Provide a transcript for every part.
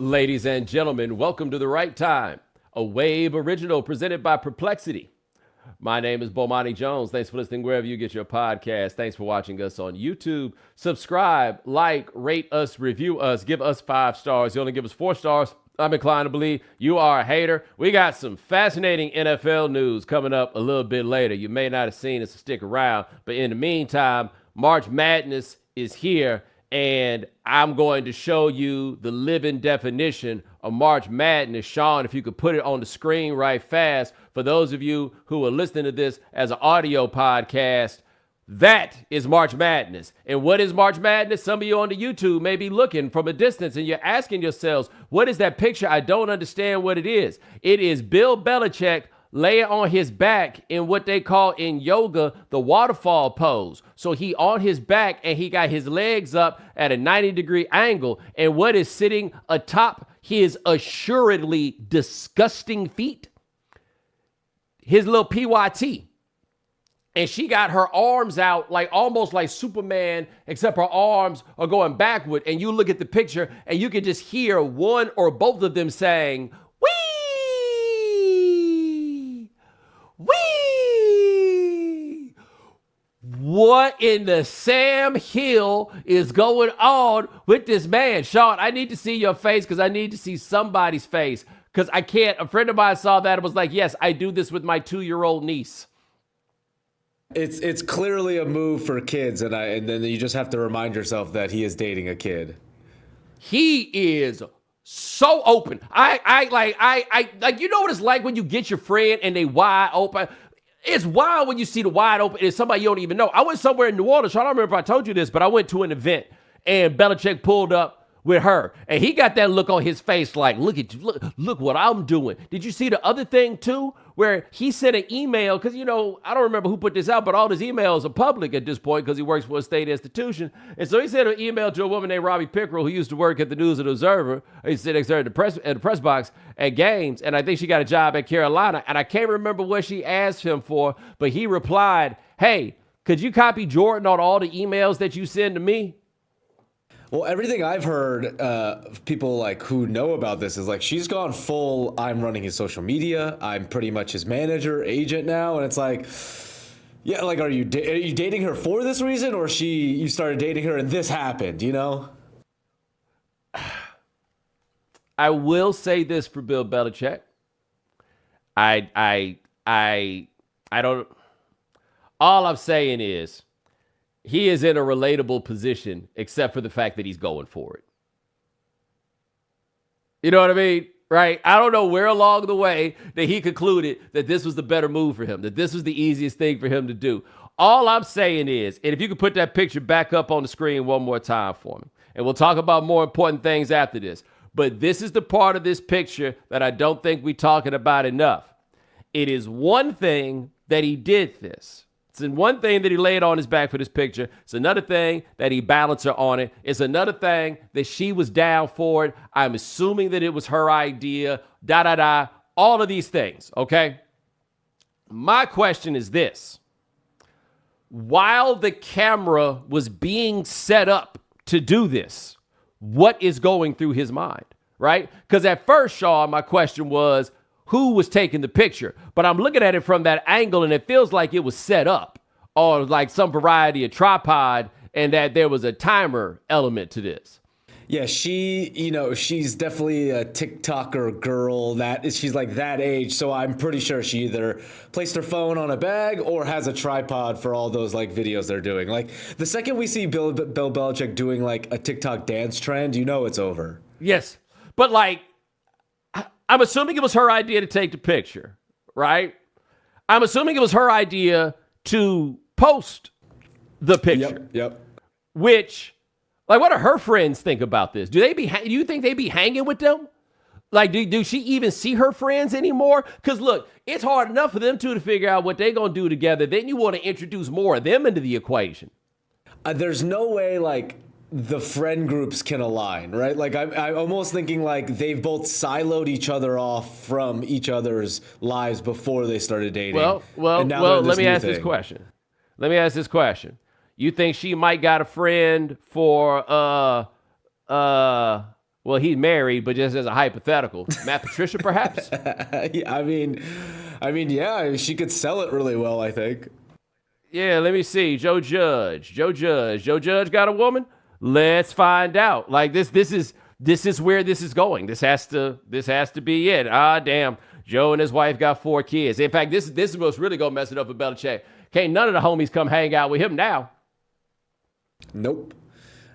Ladies and gentlemen, welcome to the Right Time, a Wave original presented by Perplexity. My name is Bomani Jones. Thanks for listening wherever you get your podcast. Thanks for watching us on YouTube. Subscribe, like, rate us, review us, give us 5 stars. You only give us 4 stars, I'm inclined to believe you are a hater. We got some fascinating NFL news coming up a little bit later. You may not have seen it, so stick around. But in the meantime, March Madness is here. And I'm going to show you the living definition of March Madness. Sean, if you could put it on the screen right fast. For those of you who are listening to this as an audio podcast, that is March Madness. And what is March Madness? Some of you on the YouTube may be looking from a distance and you're asking yourselves, what is that picture? I don't understand what it is. It is Bill Belichick laying on his back in what they call in yoga the waterfall pose. So he on his back and he got his legs up at a 90-degree angle. And what is sitting atop his assuredly disgusting feet? His little PYT. And she got her arms out like almost like Superman, except her arms are going backward. And you look at the picture and you can just hear one or both of them saying, Wee! What in the Sam Hill is going on with this man? Sean, I need to see your face because I need to see somebody's face because I can't. A friend of mine saw that and was like, yes, I do this with my 2-year-old niece. It's clearly a move for kids, and then you just have to remind yourself that he is dating a kid. He is so open. I you know what it's like when you get your friend and they wide open. It's wild when you see the wide open. It's somebody you don't even know. I went somewhere in New Orleans. I don't remember if I told you this, but I went to an event and Belichick pulled up with her, and he got that look on his face like, look at you, look what I'm doing. Did you see the other thing too, where he sent an email? Because, you know, I don't remember who put this out, but all his emails are public at this point because he works for a state institution. And so he sent an email to a woman named Robbie Pickerel, who used to work at the News and Observer. He said next to her at the press box at games, and I think she got a job at Carolina. And I can't remember what she asked him for, but he replied, hey, could you copy Jordan on all the emails that you send to me? Well, everything I've heard, people like who know about this is like she's gone full. I'm running his social media. I'm pretty much his manager, agent now, and it's like, yeah, like are you dating her for this reason, or you started dating her and this happened? You know. I will say this for Bill Belichick. I don't. All I'm saying is, he is in a relatable position, except for the fact that he's going for it. You know what I mean? Right? I don't know where along the way that he concluded that this was the better move for him, that this was the easiest thing for him to do. All I'm saying is, and if you could put that picture back up on the screen one more time for me, and we'll talk about more important things after this, but this is the part of this picture that I don't think we're talking about enough. It is one thing that he did this. It's one thing that he laid on his back for this picture. It's another thing that he balanced her on it. It's another thing that she was down for it. I'm assuming that it was her idea, all of these things, okay? My question is this. While the camera was being set up to do this, what is going through his mind, right? Because at first, Sean, my question was, who was taking the picture? But I'm looking at it from that angle, and it feels like it was set up on like some variety of tripod, and that there was a timer element to this. Yeah, she's definitely a TikToker girl. She's like that age, so I'm pretty sure she either placed her phone on a bag or has a tripod for all those like videos they're doing. Like the second we see Bill Belichick doing like a TikTok dance trend, you know it's over. Yes, but like, I'm assuming it was her idea to take the picture, right? I'm assuming it was her idea to post the picture. Yep. Which, like, what do her friends think about this? Do you think they be hanging with them? Like, do she even see her friends anymore? Because look, it's hard enough for them two to figure out what they're gonna do together. Then you want to introduce more of them into the equation. There's no way like the friend groups can align, right? Like I'm almost thinking like they've both siloed each other off from each other's lives before they started dating. Well, let me ask this question. You think she might got a friend for Well, he's married, but just as a hypothetical. Matt Patricia, perhaps? Yeah, yeah, she could sell it really well, I think. Yeah, let me see. Joe Judge. Joe Judge got a woman? Let's find out. Like this is where this is going. This has to be it. Ah, damn. Joe and his wife got 4 kids. In fact, this is what's really gonna mess it up with Belichick. Can't none of the homies come hang out with him now. Nope.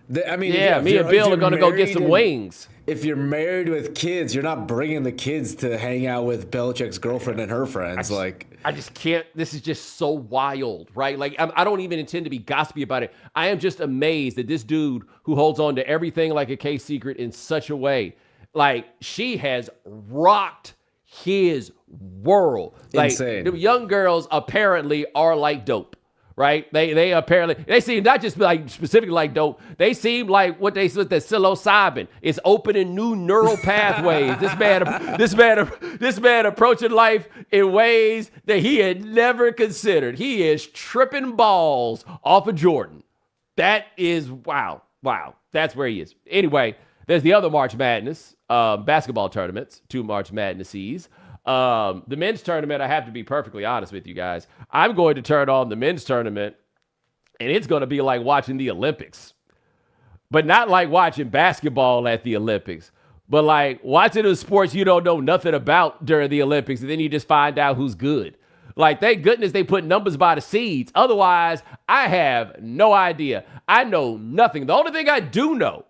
Me and Bill are gonna go get some wings. If you're married with kids, you're not bringing the kids to hang out with Belichick's girlfriend and her friends. I just can't. This is just so wild, right? Like, I don't even intend to be gossipy about it. I am just amazed that this dude who holds on to everything like a K secret in such a way, like, she has rocked his world. Like, insane. The young girls apparently are like dope. Right? They apparently, they seem not just like specifically like dope. They seem like what they said that psilocybin is opening new neural pathways. This man approaching life in ways that he had never considered. He is tripping balls off of Jordan. That is wow. That's where he is. Anyway, there's the other March Madness basketball tournaments, 2 March Madnesses. The men's tournament, I have to be perfectly honest with you guys. I'm going to turn on the men's tournament, and it's going to be like watching the Olympics. But not like watching basketball at the Olympics, but like watching the sports you don't know nothing about during the Olympics, and then you just find out who's good. Like, thank goodness they put numbers by the seeds. Otherwise, I have no idea. I know nothing. The only thing I do know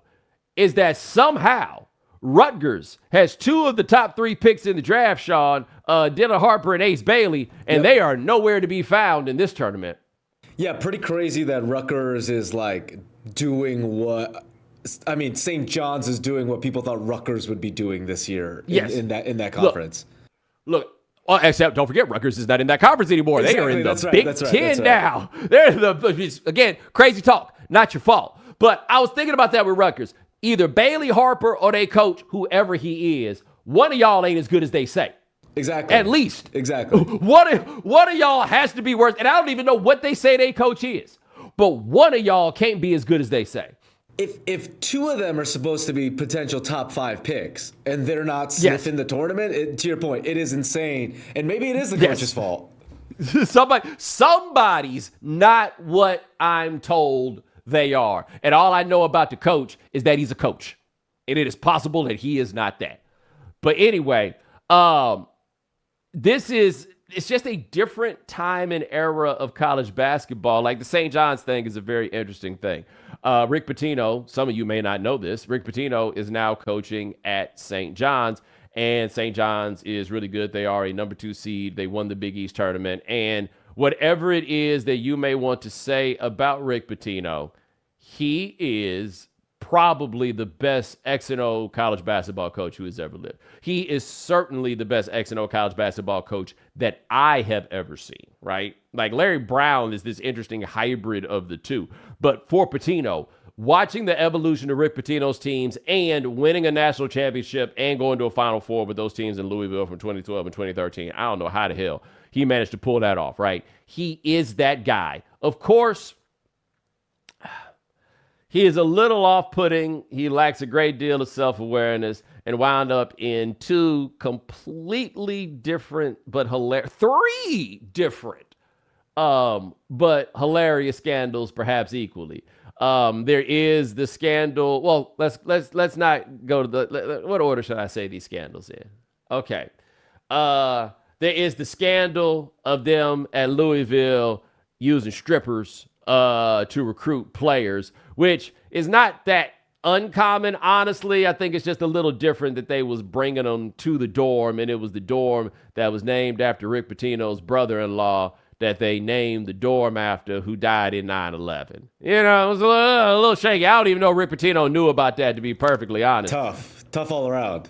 is that somehow Rutgers has 2 of the top 3 picks in the draft, Sean, Dylan Harper and Ace Bailey, and they are nowhere to be found in this tournament. Yeah, pretty crazy that Rutgers is like doing St. John's is doing what people thought Rutgers would be doing this year in that conference. Look, except don't forget, Rutgers is not in that conference anymore. Exactly, they are in the Big Ten now. They're again, crazy talk, not your fault. But I was thinking about that with Rutgers. Either Bailey Harper or they coach, whoever he is, one of y'all ain't as good as they say. Exactly. At least. Exactly. One of y'all has to be worse. And I don't even know what they say they coach is. But one of y'all can't be as good as they say. If 2 of them are supposed to be potential top 5 picks and they're not sniffing the tournament, to your point, it is insane. And maybe it is the coach's fault. Somebody's not what I'm told they are. And all I know about the coach is that he's a coach. And it is possible that he is not that. But anyway, it's just a different time and era of college basketball. Like the St. John's thing is a very interesting thing. Rick Pitino, some of you may not know this, Rick Pitino is now coaching at St. John's, and St. John's is really good. They are a number 2 seed. They won the Big East tournament, and whatever it is that you may want to say about Rick Pitino, he is probably the best X&O college basketball coach who has ever lived. He is certainly the best X&O college basketball coach that I have ever seen, right? Like Larry Brown is this interesting hybrid of the two. But for Pitino, watching the evolution of Rick Pitino's teams and winning a national championship and going to a Final Four with those teams in Louisville from 2012 and 2013, I don't know how the hell he managed to pull that off, right? He is that guy. Of course, he is a little off-putting. He lacks a great deal of self-awareness and wound up in 2 completely different but hilarious, 3 different but hilarious scandals, perhaps equally. There is the scandal. Well, let's not go to the. What order should I say these scandals in? Okay. There is the scandal of them at Louisville using strippers to recruit players, which is not that uncommon, honestly. I think it's just a little different that they was bringing them to the dorm, and it was the dorm that was named after Rick Pitino's brother-in-law that they named the dorm after, who died in 9/11. You know, it was a little shaky. I don't even know Rick Pitino knew about that, to be perfectly honest. Tough all around.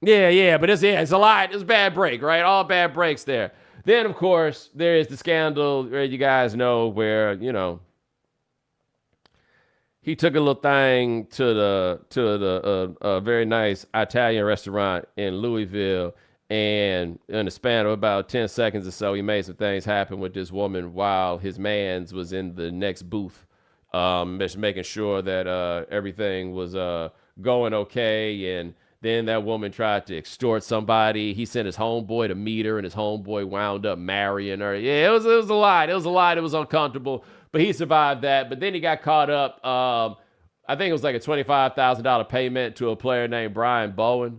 Yeah, but it's a lot. It's a bad break, right? All bad breaks there. Then, of course, there is the scandal where you guys know where, you know, he took a little thing to the very nice Italian restaurant in Louisville, and in the span of about 10 seconds or so, he made some things happen with this woman while his mans was in the next booth, just making sure that everything was going okay. And then that woman tried to extort somebody. He sent his homeboy to meet her, and his homeboy wound up marrying her. Yeah, it was a lot. It was a lot. It was uncomfortable, but he survived that. But then he got caught up. I think it was like a $25,000 payment to a player named Brian Bowen.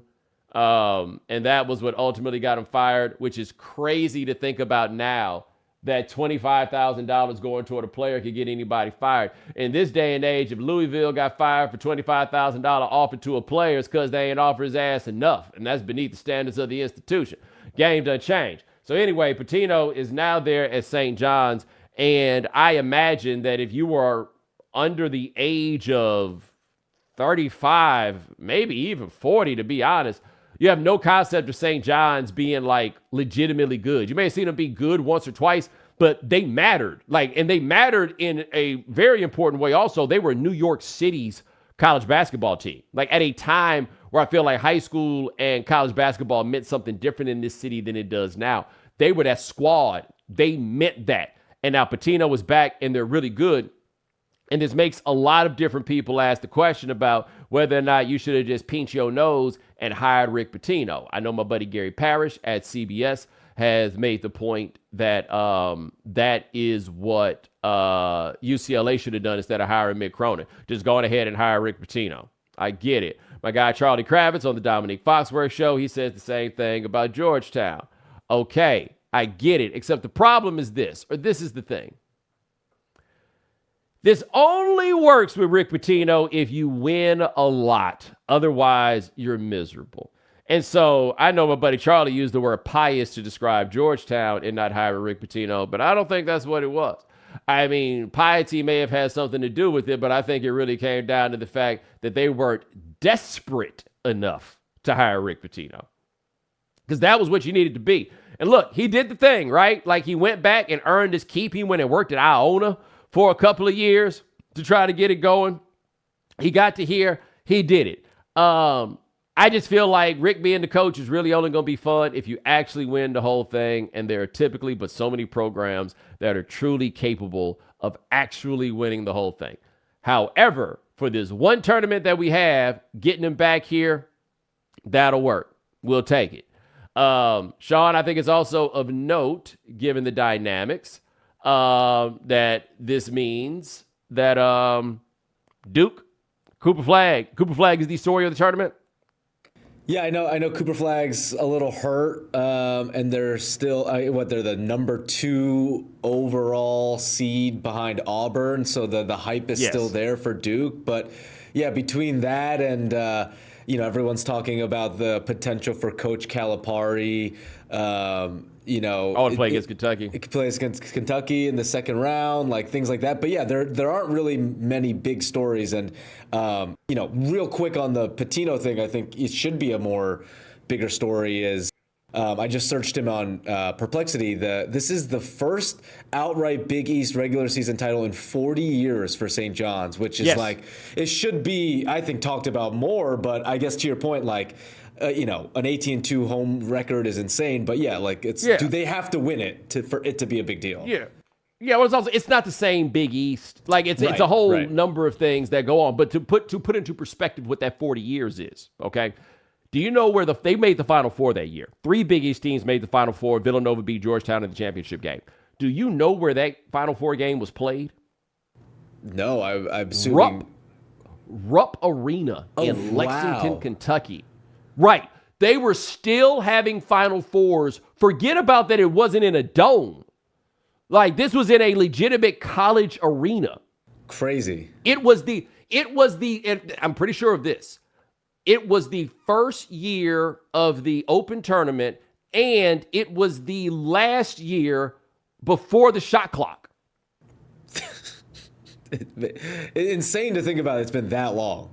And that was what ultimately got him fired, which is crazy to think about now, that $25,000 going toward a player could get anybody fired. In this day and age, if Louisville got fired for $25,000 offered to a player, it's because they ain't offered his ass enough. And that's beneath the standards of the institution. Game done changed. So anyway, Pitino is now there at St. John's. And I imagine that if you were under the age of 35, maybe even 40, to be honest, you have no concept of St. John's being like legitimately good. You may have seen them be good once or twice, but they mattered. And they mattered in a very important way. Also, they were New York City's college basketball team. At a time where I feel like high school and college basketball meant something different in this city than it does now. They were that squad. They meant that. And now Pitino was back, and they're really good. And this makes a lot of different people ask the question about whether or not you should have just pinched your nose and hired Rick Pitino. I know my buddy Gary Parrish at CBS has made the point that that is what UCLA should have done instead of hiring Mick Cronin. Just going ahead and hire Rick Pitino. I get it. My guy Charlie Kravitz on the Dominique Foxworth show, he says the same thing about Georgetown. Okay, I get it. Except the problem is this, or this is the thing. This only works with Rick Pitino if you win a lot. Otherwise, you're miserable. And so I know my buddy Charlie used the word pious to describe Georgetown and not hiring Rick Pitino, but I don't think that's what it was. I mean, piety may have had something to do with it, but I think it really came down to the fact that they weren't desperate enough to hire Rick Pitino. Because that was what you needed to be. And look, he did the thing, right? He went back and earned his keep. He went and worked at Iona for a couple of years to try to get it going. He got to here. He did it. I just feel like Rick being the coach is really only going to be fun if you actually win the whole thing. And there are typically but so many programs that are truly capable of actually winning the whole thing. However, for this one tournament that we have, getting him back here, that'll work. We'll take it. Sean, I think it's also of note, given the dynamics, that this means that Duke, Cooper Flag is the story of the tournament. Yeah, I know Cooper Flag's a little hurt, and they're still they're the number 2 overall seed behind Auburn, so the hype is still there for Duke. But yeah, between that and everyone's talking about the potential for Coach Calipari. I want to play against Kentucky. It plays against Kentucky in the second round, things like that. But yeah, there aren't really many big stories. And, real quick on the Pitino thing, I think it should be a more bigger story is I just searched him on Perplexity. This is the first outright Big East regular season title in 40 years for St. John's, which is it should be, I think, talked about more. But I guess to your point, an 18-2 home record is insane, but do they have to win it for it to be a big deal? Yeah. Yeah, well, it's not the same Big East. It's a whole number of things that go on. But to put into perspective what that 40 years is, okay? Do you know where they made the Final Four that year? 3 Big East teams made the Final Four. Villanova beat Georgetown in the championship game. Do you know where that Final Four game was played? No, I'm assuming Rupp Arena in Lexington, Kentucky. Right. They were still having Final Fours. Forget about that it wasn't in a dome. This was in a legitimate college arena. Crazy. I'm pretty sure of this. It was the first year of the Open Tournament, and it was the last year before the shot clock. Insane to think about. It's been that long.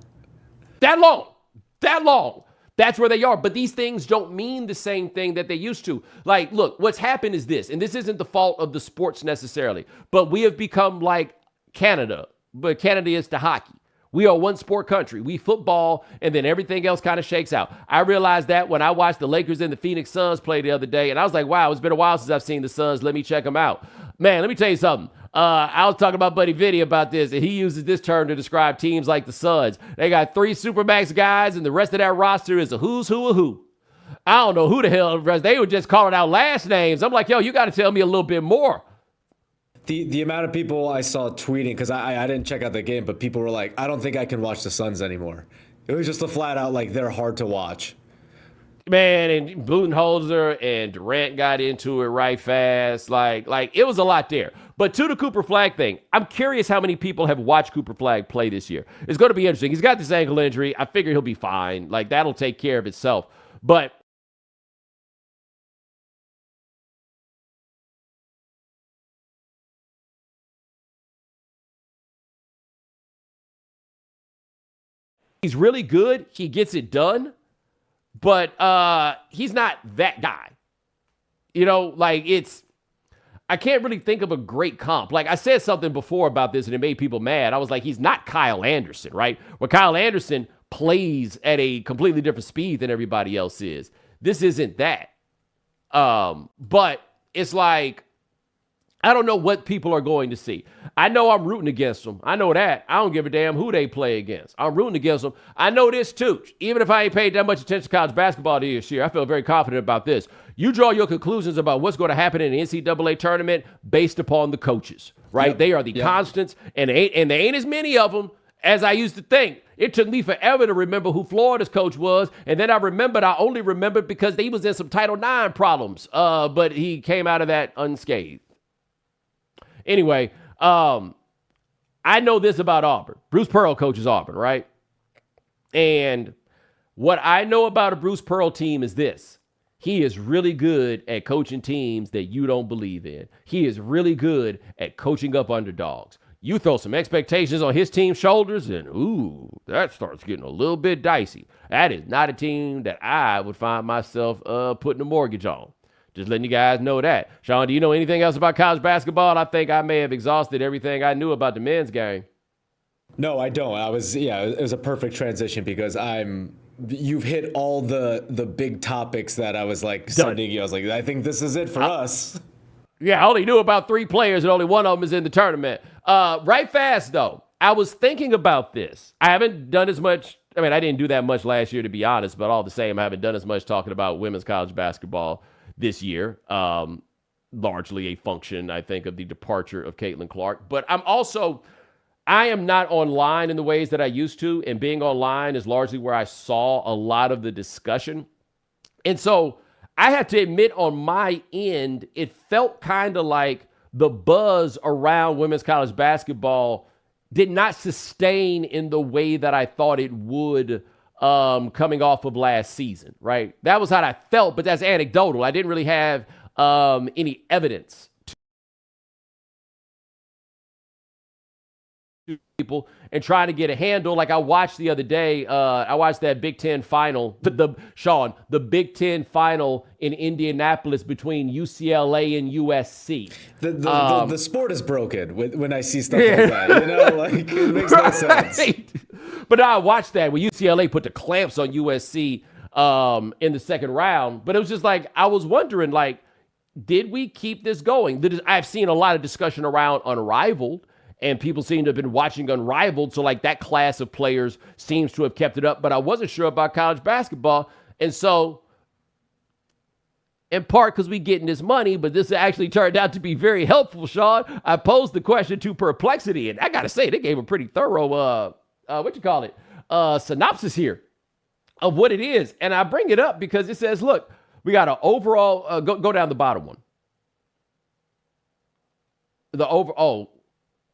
That long. That's where they are. But these things don't mean the same thing that they used to. Look, what's happened is this, and this isn't the fault of the sports necessarily, but we have become like Canada, but Canada is to hockey. We are one sport country. We football, and then everything else kind of shakes out. I realized that when I watched the Lakers and the Phoenix Suns play the other day, and I was like, wow, it's been a while since I've seen the Suns. Let me check them out. Man, let me tell you something. I was talking about Buddy Vinny about this, and he uses this term to describe teams like the Suns. They got 3 Supermax guys, and the rest of that roster is a who's who of who. I don't know who the hell the rest. They were just calling out last names. I'm like, yo, you got to tell me a little bit more. The amount of people I saw tweeting, because I didn't check out the game, but people were like, I don't think I can watch the Suns anymore. It was just a flat out like they're hard to watch. Man, and Budenholzer and Durant got into it right fast. Like it was a lot there. But to the Cooper Flag thing, I'm curious how many people have watched Cooper Flag play this year. It's going to be interesting. He's got this ankle injury. I figure he'll be fine. Like, that'll take care of itself. But he's really good. He gets it done. But he's not that guy. You know, like I can't really think of a great comp. Like I said something before about this and it made people mad. I was like, he's not Kyle Anderson, right? Where Kyle Anderson plays at a completely different speed than everybody else is. This isn't that. But it's like, I don't know what people are going to see. I know I'm rooting against them. I know that. I don't give a damn who they play against. I'm rooting against them. I know this too. Even if I ain't paid that much attention to college basketball this year, I feel very confident about this. You draw your conclusions about what's going to happen in the NCAA tournament based upon the coaches, right? Yep. They are the constants, and there ain't as many of them as I used to think. It took me forever to remember who Florida's coach was, and then I only remembered because he was in some Title IX problems, but he came out of that unscathed. Anyway, I know this about Auburn. Bruce Pearl coaches Auburn, right? And what I know about a Bruce Pearl team is this. He is really good at coaching teams that you don't believe in. He is really good at coaching up underdogs. You throw some expectations on his team's shoulders and, ooh, that starts getting a little bit dicey. That is not a team that I would find myself putting a mortgage on. Just letting you guys know that. Sean, do you know anything else about college basketball? I think I may have exhausted everything I knew about the men's game. No, I don't. It was a perfect transition because you've hit all the big topics that I was like sending you. I was like, I think this is it for us. Yeah, I only knew about 3 players and only one of them is in the tournament. Right fast, though, I was thinking about this. I haven't done as much. I mean, I didn't do that much last year, to be honest, but all the same, I haven't done as much talking about women's college basketball this year, largely a function, I think, of the departure of Caitlin Clark. But I am not online in the ways that I used to, and being online is largely where I saw a lot of the discussion. And so I have to admit on my end, it felt kind of like the buzz around women's college basketball did not sustain in the way that I thought it would coming off of last season, right? That was how I felt, but that's anecdotal. I didn't really have any evidence to people and trying to get a handle. Like I watched the other day, I watched that Big Ten final, the Big Ten final in Indianapolis between UCLA and USC. The sport is broken when I see stuff like that. You know, like it makes no sense. But I watched that when UCLA put the clamps on USC in the second round. But it was just like, I was wondering, like, did we keep this going? I've seen a lot of discussion around Unrivaled, and people seem to have been watching Unrivaled. So, like, that class of players seems to have kept it up. But I wasn't sure about college basketball. And so, in part because we getting this money, but this actually turned out to be very helpful, Sean. I posed the question to Perplexity, and I got to say, they gave a pretty thorough synopsis here of what it is. And I bring it up because it says, look, we got an overall, go down the bottom one. Oh,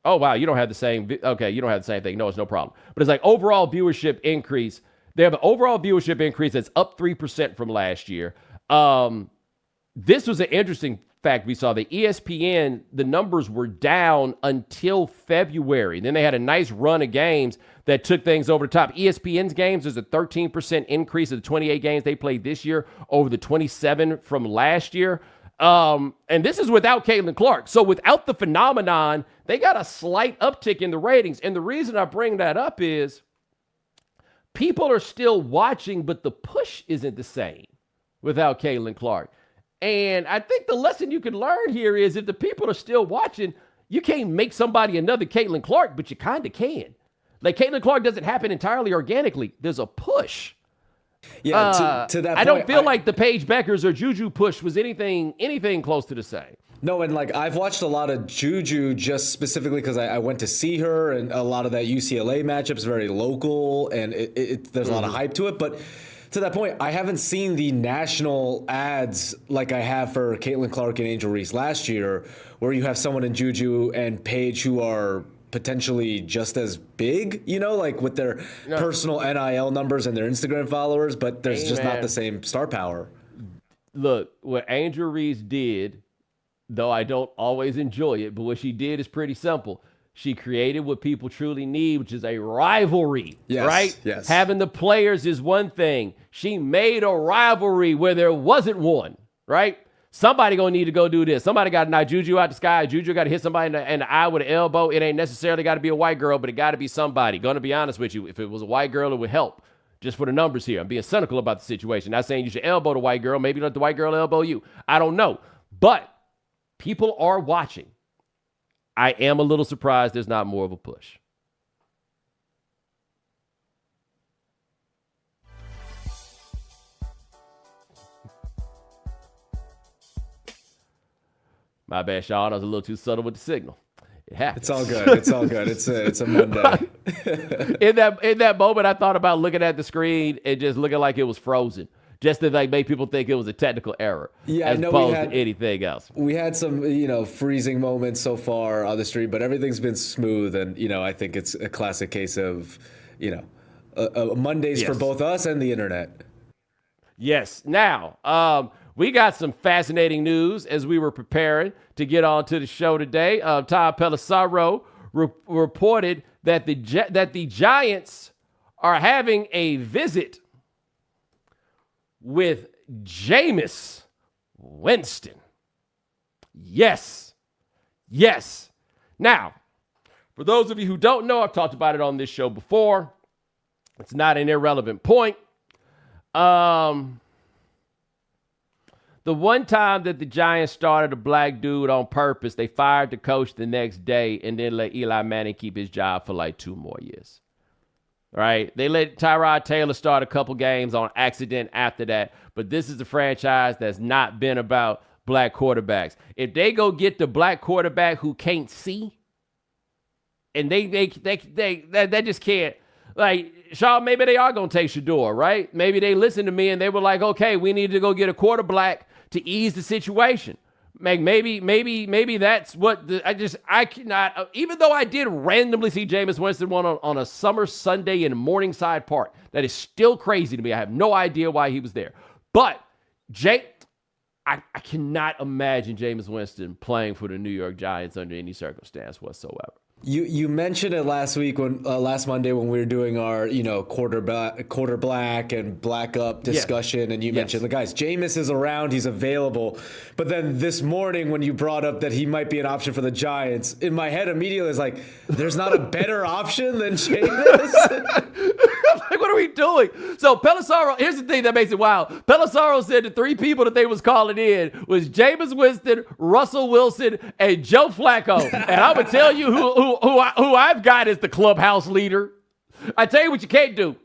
wow, you don't have the same, okay, you don't have the same thing. No, it's no problem. But it's like overall viewership increase. They have an overall viewership increase that's up 3% from last year. This was an interesting fact we saw. The ESPN, the numbers were down until February. Then they had a nice run of games that took things over the top. ESPN's games is a 13% increase of the 28 games they played this year over the 27 from last year. And this is without Caitlin Clark. So without the phenomenon, they got a slight uptick in the ratings. And the reason I bring that up is people are still watching, but the push isn't the same without Caitlin Clark. And I think the lesson you can learn here is if the people are still watching, You can't make somebody another Caitlin Clark, but you kind of can. Like, Caitlin Clark doesn't happen entirely organically. There's a push. Yeah, to that point, I don't feel like the Paige Beckers or Juju push was anything close to the same. No, and like I've watched a lot of Juju just specifically because I went to see her, and a lot of that UCLA matchup's very local, and there's a lot of hype to it. But to that point, I haven't seen the national ads like I have for Caitlin Clark and Angel Reese last year, where you have someone in Juju and Paige who are potentially just as big, like with their personal NIL numbers and their Instagram followers, but there's just not the same star power. Look, what Angel Reese did, though I don't always enjoy it, but what she did is pretty simple. She created what people truly need, which is a rivalry, right? Yes. Having the players is one thing. She made a rivalry where there wasn't one, right? Somebody gonna need to go do this. Somebody got to knock Juju out the sky. Juju got to hit somebody in the eye with an elbow. It ain't necessarily got to be a white girl, but it got to be somebody. Gonna be honest with you. If it was a white girl, it would help. Just for the numbers here. I'm being cynical about the situation. Not saying you should elbow the white girl. Maybe let the white girl elbow you. I don't know. But people are watching. I am a little surprised there's not more of a push. My bad, Sean. I was a little too subtle with the signal. It happens. It's all good. It's all good. It's a Monday. in that moment, I thought about looking at the screen and just looking like it was frozen, just to like make people think it was a technical error, as opposed to anything else. We had some, freezing moments so far on the street, but everything's been smooth, and I think it's a classic case of, Mondays for both us and the internet. Yes. Now, we got some fascinating news as we were preparing to get on to the show today. Tom Pelissero reported that the Giants are having a visit with Jameis Winston. Yes. Now, for those of you who don't know, I've talked about it on this show before. It's not an irrelevant point. The one time that the Giants started a black dude on purpose, they fired the coach the next day and then let Eli Manning keep his job for like 2 more years. Right? They let Tyrod Taylor start a couple games on accident after that. But this is a franchise that's not been about black quarterbacks. If they go get the black quarterback who can't see, and they just can't, like, Sean, maybe they are going to take Shador, right? Maybe they listened to me and they were like, okay, we need to go get a quarterback to ease the situation. Maybe that's what I cannot, even though I did randomly see Jameis Winston on a summer Sunday in Morningside Park. That is still crazy to me. I have no idea why he was there. But I cannot imagine Jameis Winston playing for the New York Giants under any circumstance whatsoever. You mentioned it last week last Monday when we were doing our quarter black and black up discussion, and you mentioned the guys. Jameis is around, he's available, but then this morning when you brought up that he might be an option for the Giants, in my head immediately is like, there's not a better option than Jameis. Like, what are we doing? So Pelissero, here's the thing that makes it wild. Pelissero said the 3 people that they was calling in was Jameis Winston, Russell Wilson, and Joe Flacco. And I'm gonna tell you who I've got as the clubhouse leader. I tell you what you can't do.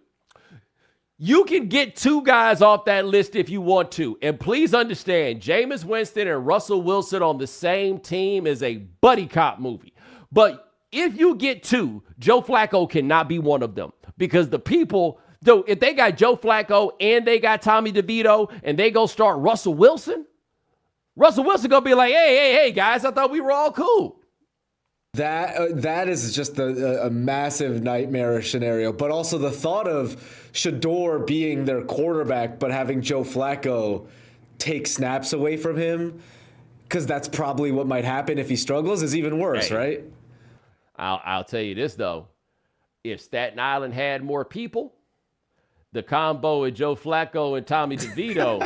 You can get 2 guys off that list if you want to. And please understand, Jameis Winston and Russell Wilson on the same team is a buddy cop movie. But if you get 2, Joe Flacco cannot be one of them. Because the people, though, if they got Joe Flacco and they got Tommy DeVito and they go start Russell Wilson gonna be like, hey, guys, I thought we were all cool. That is just a massive nightmarish scenario. But also the thought of Shador being their quarterback, but having Joe Flacco take snaps away from him, because that's probably what might happen if he struggles, is even worse, right? I'll tell you this, though. If Staten Island had more people, the combo of Joe Flacco and Tommy DeVito,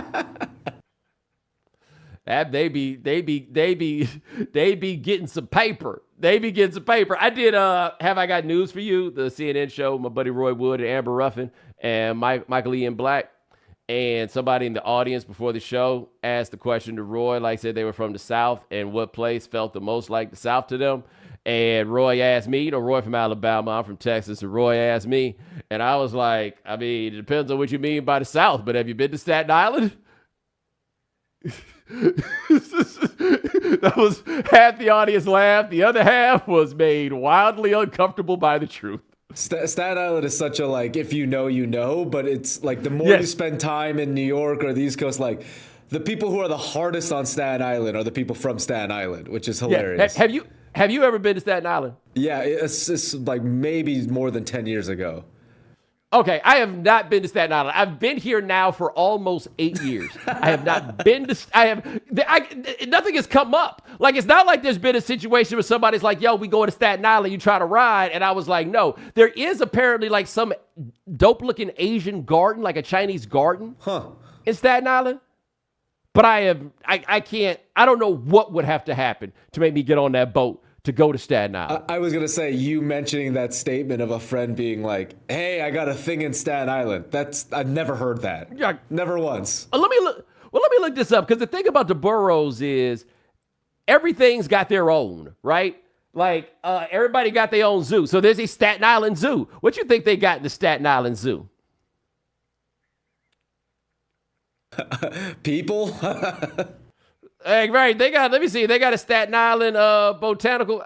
that they be getting some paper. They be getting some paper. I did Have I Got News for You, the CNN show, my buddy Roy Wood and Amber Ruffin and Michael Ian Black. and somebody in the audience before the show asked the question to Roy, like said they were from the South and what place felt the most like the South to them. And Roy asked me, Roy from Alabama, I'm from Texas, and Roy asked me, and I was like, I mean, it depends on what you mean by the South, but have you been to Staten Island? That was half the audience laughed. The other half was made wildly uncomfortable by the truth. Staten Island is such a, like, if you know, you know, but it's like the more you spend time in New York or the East Coast, like the people who are the hardest on Staten Island are the people from Staten Island, which is hilarious. Yeah. Have you ever been to Staten Island? Yeah, it's like maybe more than 10 years ago. Okay, I have not been to Staten Island. I've been here now for almost 8 years. I have not been to. Nothing has come up. Like, it's not like there's been a situation where somebody's like, "Yo, we go to Staten Island, you try to ride," and I was like, "No." There is apparently like some dope-looking Asian garden, like a Chinese garden, in Staten Island. But I can't. I don't know what would have to happen to make me get on that boat to go to Staten Island. I was going to say, you mentioning that statement of a friend being like, "Hey, I got a thing in Staten Island." I've never heard that. Yeah. Never once. Let me look this up, because the thing about the boroughs is everything's got their own, right? Like, everybody got their own zoo. So there's a Staten Island Zoo. What you think they got in the Staten Island Zoo? People? Hey, right, they got a Staten Island botanical.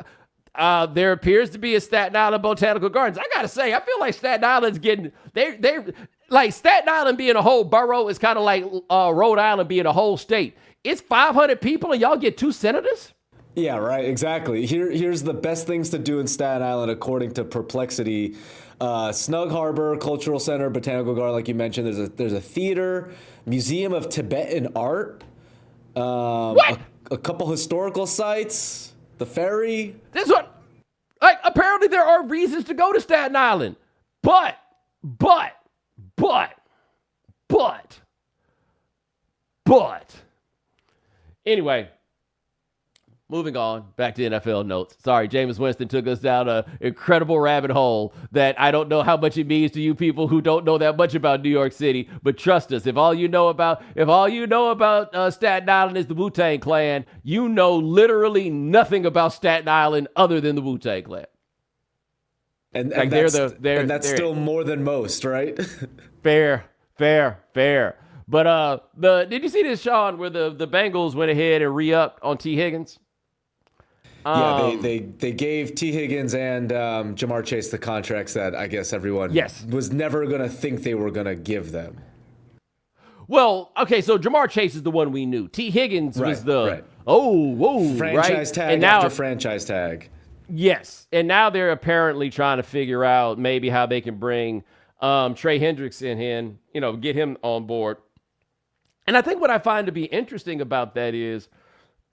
There appears to be a Staten Island Botanical Gardens. I gotta say, I feel like Staten Island's getting they like Staten Island being a whole borough is kind of like Rhode Island being a whole state. It's 500 people and y'all get 2 senators? Yeah, right, exactly. Here's the best things to do in Staten Island according to Perplexity. Snug Harbor, Cultural Center, Botanical Garden, like you mentioned. There's a theater, Museum of Tibetan Art, what? A couple historical sites, the ferry. This one, like, apparently there are reasons to go to Staten Island, but anyway. Moving on, back to NFL notes. Sorry, Jameis Winston took us down an incredible rabbit hole that I don't know how much it means to you people who don't know that much about New York City. But trust us, if all you know about Staten Island is the Wu-Tang Clan, you know literally nothing about Staten Island other than the Wu-Tang Clan. And like that's still more than most, right? Fair. But did you see this, Sean, where the Bengals went ahead and re-upped on T. Higgins? Yeah, they gave T. Higgins and Jamar Chase the contracts that I guess everyone was never going to think they were going to give them. Well, okay, so Jamar Chase is the one we knew. T. Higgins was the franchise tag and now, after franchise tag. Yes, and now they're apparently trying to figure out maybe how they can bring Trey Hendrickson in, get him on board. And I think what I find to be interesting about that is,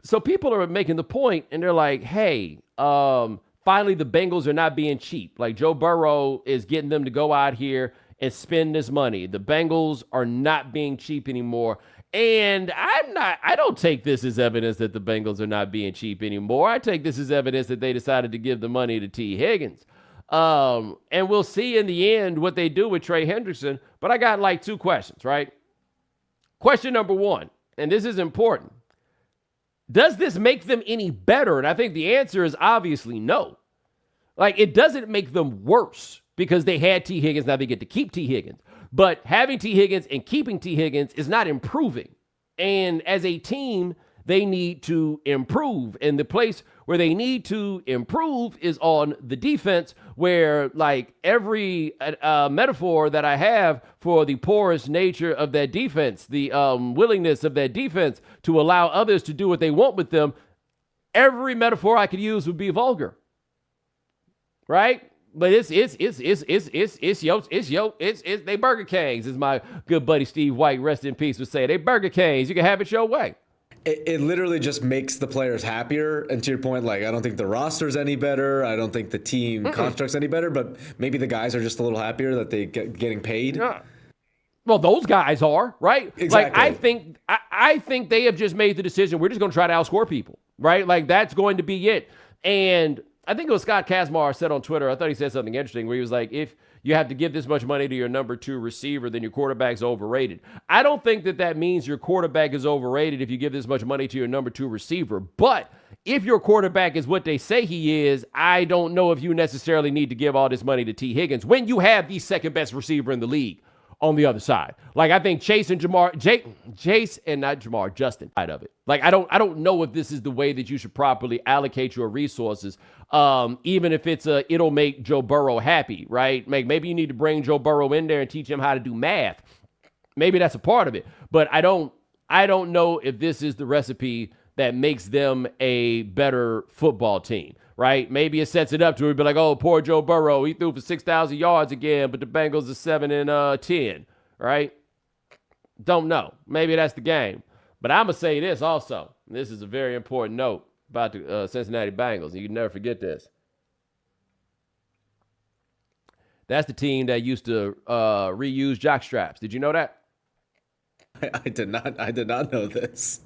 so people are making the point and they're like, hey, finally the Bengals are not being cheap. Like, Joe Burrow is getting them to go out here and spend this money. The Bengals are not being cheap anymore. And I don't take this as evidence that the Bengals are not being cheap anymore. I take this as evidence that they decided to give the money to T. Higgins. And we'll see in the end what they do with Trey Hendrickson. But I got like 2 questions, right? Question number 1, and this is important. Does this make them any better? And I think the answer is obviously no. Like, it doesn't make them worse because they had T. Higgins. Now they get to keep T. Higgins. But having T. Higgins and keeping T. Higgins is not improving. And as a team, they need to improve. And the place where they need to improve is on the defense, where, like, every metaphor that I have for the porous nature of that defense, the willingness of that defense to allow others to do what they want with them, every metaphor I could use would be vulgar, right? But it's they Burger Kings, as my good buddy Steve White, rest in peace, would say. They Burger Kings. You can have it your way. It literally just makes the players happier. And to your point, like, I don't think the roster's any better. I don't think the team construct's any better. But maybe the guys are just a little happier that they getting paid. Yeah. Well, those guys are, right? Exactly. Like, I think they have just made the decision. We're just going to try to outscore people, right? Like, that's going to be it. And I think it was Scott Kazmar said on Twitter, I thought he said something interesting, where he was like, if you have to give this much money to your number 2 receiver, then your quarterback's overrated. I don't think that means your quarterback is overrated if you give this much money to your number 2 receiver. But if your quarterback is what they say he is, I don't know if you necessarily need to give all this money to T. Higgins when you have the second best receiver in the league on the other side. Like, I think Chase and Justin side of it. Like, I don't know if this is the way that you should properly allocate your resources. Even if it'll make Joe Burrow happy, right? Maybe you need to bring Joe Burrow in there and teach him how to do math. Maybe that's a part of it. But I don't know if this is the recipe that makes them a better football team, right? Maybe it sets it up to be like, oh, poor Joe Burrow, he threw for 6,000 yards again, but the Bengals are 7-10, right? Don't know. Maybe that's the game. But I'm going to say this also. This is a very important note about the Cincinnati Bengals. You can never forget this. That's the team that used to reuse jock straps. Did you know that? I did not know this.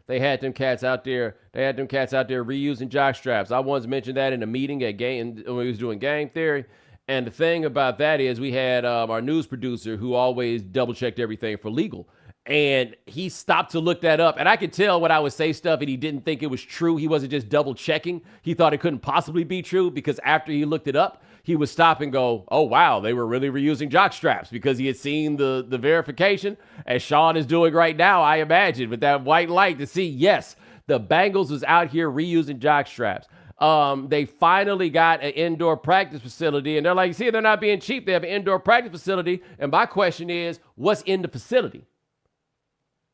They had them cats out there. Reusing jock straps. I once mentioned that in a meeting when we was doing game theory. And the thing about that is we had our news producer who always double checked everything for legal. And he stopped to look that up. And I could tell when I would say stuff and he didn't think it was true. He wasn't just double checking. He thought it couldn't possibly be true because after he looked it up, he would stop and go, oh, wow, they were really reusing jock straps because he had seen the verification, as Sean is doing right now, I imagine, with that white light to see, yes, the Bengals was out here reusing jock straps. They finally got an indoor practice facility, and they're like, see, they're not being cheap. They have an indoor practice facility. And my question is, what's in the facility?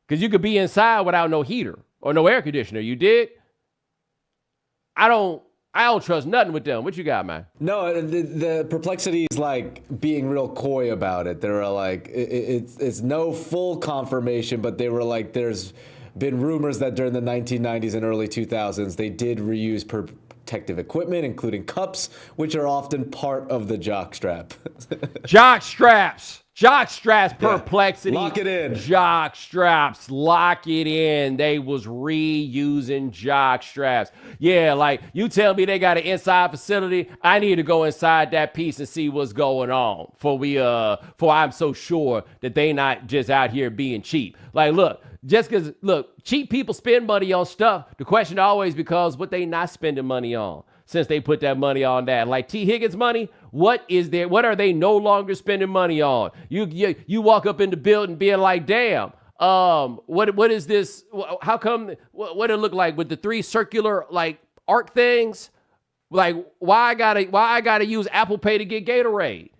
Because you could be inside without no heater or no air conditioner. You dig? I don't trust nothing with them. What you got, man? No, the perplexity is like being real coy about it. They were like, it's no full confirmation, but they were like, there's been rumors that during the 1990s and early 2000s, they did reuse protective equipment, including cups, which are often part of the jock strap. Jock straps, perplexity. Lock it in. Jock straps, lock it in. They was reusing jock straps. Yeah, like you tell me they got an inside facility. I need to go inside that piece and see what's going on. For I'm so sure that they not just out here being cheap. Like, look, cheap people spend money on stuff. The question always becomes what they not spending money on since they put that money on that. Like T. Higgins money, what are they no longer spending money on? You walk up in the building being like, damn, what is this? How come, what it look like with the 3 circular like arc things? Like why I gotta use Apple Pay to get Gatorade?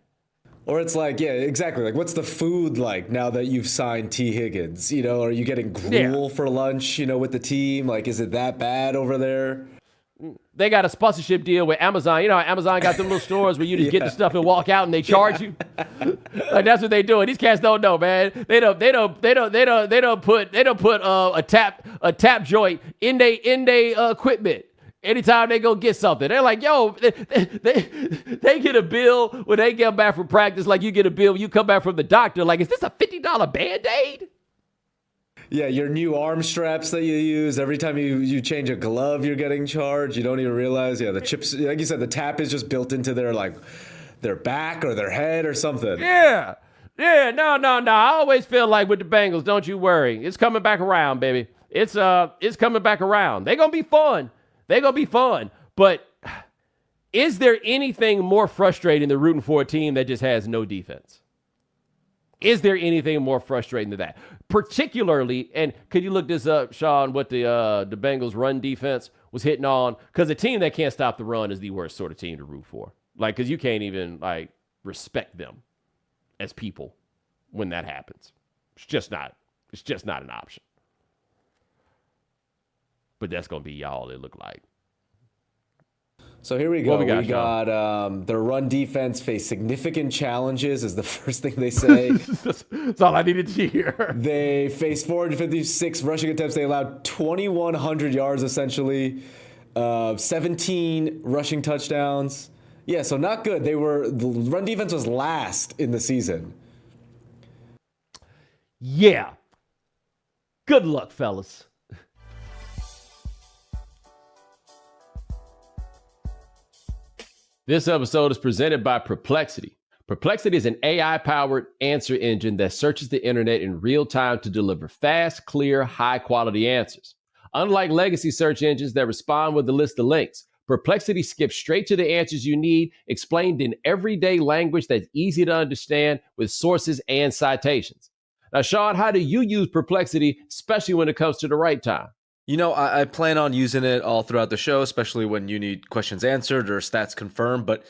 Or it's like, yeah, exactly. Like, what's the food like now that you've signed T. Higgins? You know, are you getting gruel for lunch, with the team? Like, is it that bad over there? They got a sponsorship deal with Amazon. You know, Amazon got them little stores where you just get the stuff and walk out and they charge you. Like that's what they doing. These cats don't know, man. They don't put a tap joint in they equipment. Anytime they go get something, they're like, yo, they get a bill when they get back from practice, like you get a bill when you come back from the doctor. Like, is this a $50 Band-Aid? Yeah, your new arm straps that you use. Every time you change a glove, you're getting charged. You don't even realize. Yeah, the chips, like you said, the tap is just built into their back or their head or something. Yeah, no. I always feel like with the Bengals, don't you worry. It's coming back around, baby. It's coming back around. They're going to be fun. But is there anything more frustrating than rooting for a team that just has no defense? Is there anything more frustrating than that? Particularly, and could you look this up, Sean, what the Bengals run defense was hitting on? Because a team that can't stop the run is the worst sort of team to root for. Like, because you can't even, respect them as people when that happens. It's just not an option. But that's going to be all it look like. So here we go. We got their run defense faced significant challenges is the first thing they say. That's all I needed to hear. They faced 456 rushing attempts. They allowed 2,100 yards, essentially. 17 rushing touchdowns. Yeah, so not good. The run defense was last in the season. Yeah. Good luck, fellas. This episode is presented by Perplexity. Perplexity is an AI-powered answer engine that searches the internet in real time to deliver fast, clear, high-quality answers. Unlike legacy search engines that respond with a list of links, Perplexity skips straight to the answers you need, explained in everyday language that's easy to understand with sources and citations. Now, Sean, how do you use Perplexity, especially when it comes to the right time? I plan on using it all throughout the show, especially when you need questions answered or stats confirmed. But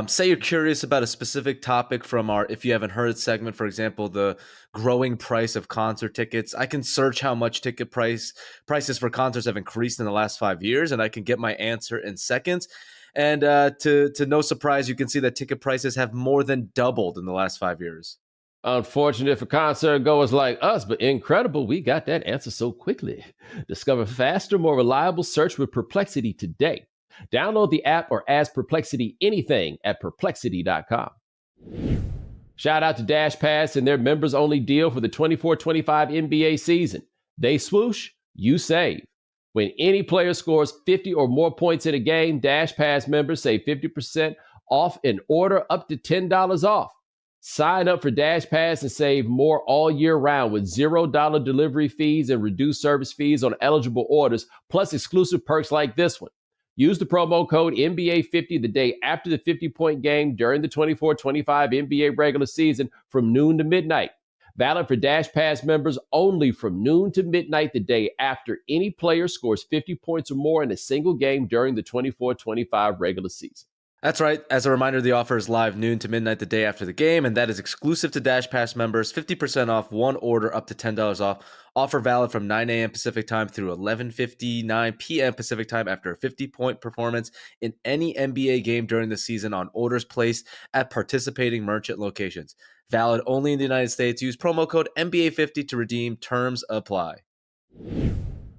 say you're curious about a specific topic from our If You Haven't Heard segment, for example, the growing price of concert tickets. I can search how much ticket prices for concerts have increased in the last 5 years, and I can get my answer in seconds. And to no surprise, you can see that ticket prices have more than doubled in the last 5 years. Unfortunate for concert goers like us, but incredible we got that answer so quickly. Discover faster, more reliable search with Perplexity today. Download the app or ask Perplexity anything at perplexity.com. Shout out to Dash Pass and their members-only deal for the 24-25 NBA season. They swoosh, you save. When any player scores 50 or more points in a game, Dash Pass members save 50% off an order up to $10 off. Sign up for Dash Pass and save more all year round with $0 delivery fees and reduced service fees on eligible orders, plus exclusive perks like this one. Use the promo code NBA50 the day after the 50-point game during the 24-25 NBA regular season from noon to midnight. Valid for Dash Pass members only from noon to midnight the day after any player scores 50 points or more in a single game during the 24-25 regular season. That's right. As a reminder, the offer is live noon to midnight the day after the game, and that is exclusive to Dash Pass members. 50% off one order up to $10 off. Offer valid from 9 a.m. Pacific time through 11:59 p.m. Pacific time after a 50-point performance in any NBA game during the season on orders placed at participating merchant locations. Valid only in the United States. Use promo code NBA50 to redeem. Terms apply.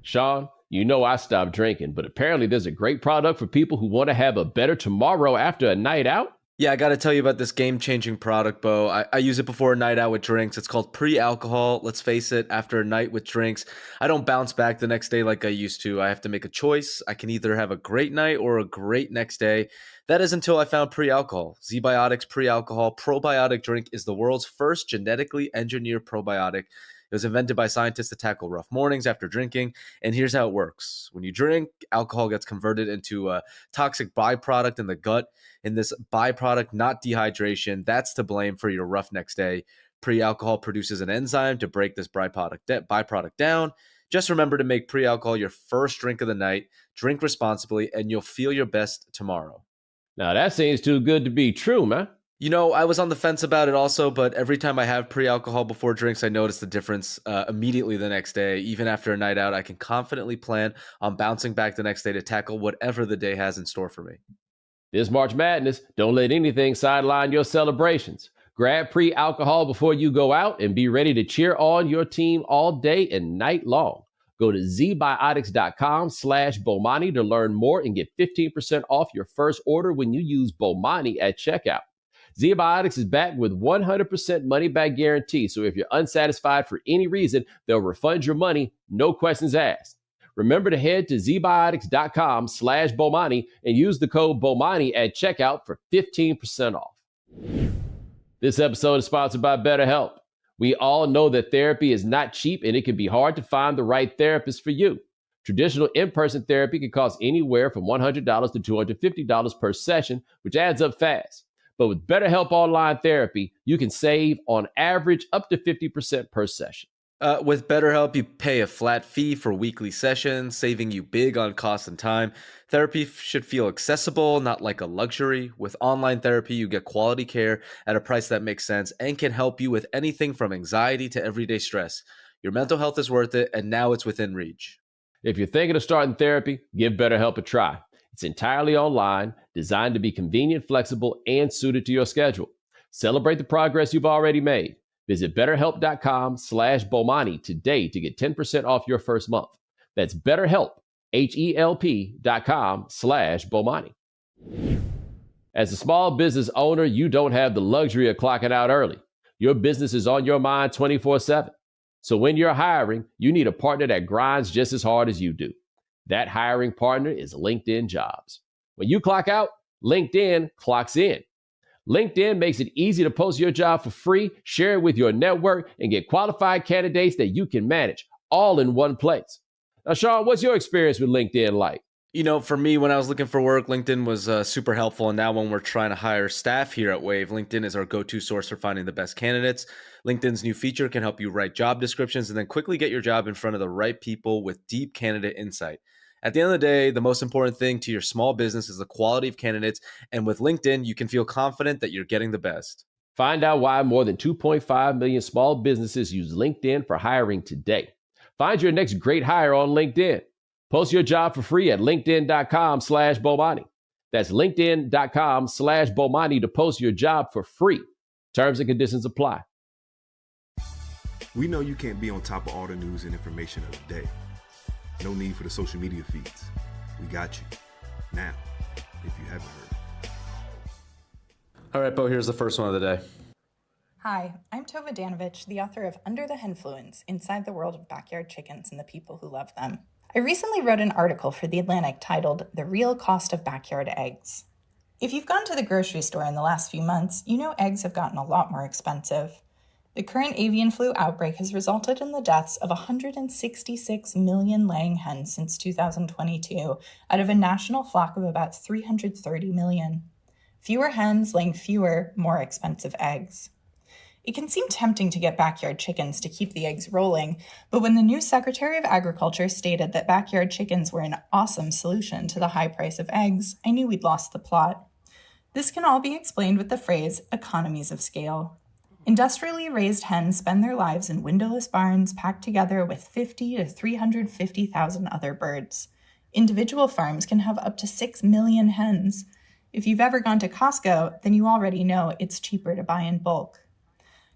Sean, you know I stopped drinking, but apparently there's a great product for people who want to have a better tomorrow after a night out. Yeah, I got to tell you about this game-changing product, Bo. I use it before a night out with drinks. It's called pre-alcohol. Let's face it, after a night with drinks, I don't bounce back the next day like I used to. I have to make a choice. I can either have a great night or a great next day. That is until I found pre-alcohol. ZBiotics pre-alcohol probiotic drink is the world's first genetically engineered probiotic. It was invented by scientists to tackle rough mornings after drinking. And here's how it works. When you drink, alcohol gets converted into a toxic byproduct in the gut. And this byproduct, not dehydration, that's to blame for your rough next day. Pre-alcohol produces an enzyme to break this byproduct down. Just remember to make pre-alcohol your first drink of the night. Drink responsibly, and you'll feel your best tomorrow. Now that seems too good to be true, man. I was on the fence about it also, but every time I have pre-alcohol before drinks, I notice the difference immediately the next day. Even after a night out, I can confidently plan on bouncing back the next day to tackle whatever the day has in store for me. This March Madness, don't let anything sideline your celebrations. Grab pre-alcohol before you go out and be ready to cheer on your team all day and night long. Go to zbiotics.com/Bomani to learn more and get 15% off your first order when you use Bomani at checkout. ZBiotics is backed with 100% money-back guarantee, so if you're unsatisfied for any reason, they'll refund your money, no questions asked. Remember to head to zbiotics.com/Bomani and use the code Bomani at checkout for 15% off. This episode is sponsored by BetterHelp. We all know that therapy is not cheap and it can be hard to find the right therapist for you. Traditional in-person therapy can cost anywhere from $100 to $250 per session, which adds up fast. But with BetterHelp Online Therapy, you can save on average up to 50% per session. With BetterHelp, you pay a flat fee for weekly sessions, saving you big on cost and time. Therapy should feel accessible, not like a luxury. With online therapy, you get quality care at a price that makes sense and can help you with anything from anxiety to everyday stress. Your mental health is worth it, and now it's within reach. If you're thinking of starting therapy, give BetterHelp a try. It's entirely online, designed to be convenient, flexible, and suited to your schedule. Celebrate the progress you've already made. Visit BetterHelp.com/Bomani today to get 10% off your first month. That's BetterHelp, HELP.com/Bomani. As a small business owner, you don't have the luxury of clocking out early. Your business is on your mind 24/7. So when you're hiring, you need a partner that grinds just as hard as you do. That hiring partner is LinkedIn Jobs. When you clock out, LinkedIn clocks in. LinkedIn makes it easy to post your job for free, share it with your network, and get qualified candidates that you can manage all in one place. Now, Sean, what's your experience with LinkedIn like? For me, when I was looking for work, LinkedIn was super helpful. And now when we're trying to hire staff here at Wave, LinkedIn is our go-to source for finding the best candidates. LinkedIn's new feature can help you write job descriptions and then quickly get your job in front of the right people with deep candidate insight. At the end of the day, the most important thing to your small business is the quality of candidates. And with LinkedIn, you can feel confident that you're getting the best. Find out why more than 2.5 million small businesses use LinkedIn for hiring today. Find your next great hire on LinkedIn. Post your job for free at linkedin.com/Bomani. That's linkedin.com/Bomani to post your job for free. Terms and conditions apply. We know you can't be on top of all the news and information of the day. No need for the social media feeds. We got you. Now, if you haven't heard. All right, Bo, here's the first one of the day. Hi, I'm Tove Danovich, the author of Under the Henfluence, Inside the World of Backyard Chickens and the People Who Love Them. I recently wrote an article for The Atlantic titled The Real Cost of Backyard Eggs. If you've gone to the grocery store in the last few months, you know eggs have gotten a lot more expensive. The current avian flu outbreak has resulted in the deaths of 166 million laying hens since 2022, out of a national flock of about 330 million. Fewer hens laying fewer, more expensive eggs. It can seem tempting to get backyard chickens to keep the eggs rolling, but when the new Secretary of Agriculture stated that backyard chickens were an awesome solution to the high price of eggs, I knew we'd lost the plot. This can all be explained with the phrase economies of scale. Industrially raised hens spend their lives in windowless barns packed together with 50 to 350,000 other birds. Individual farms can have up to 6 million hens. If you've ever gone to Costco, then you already know it's cheaper to buy in bulk.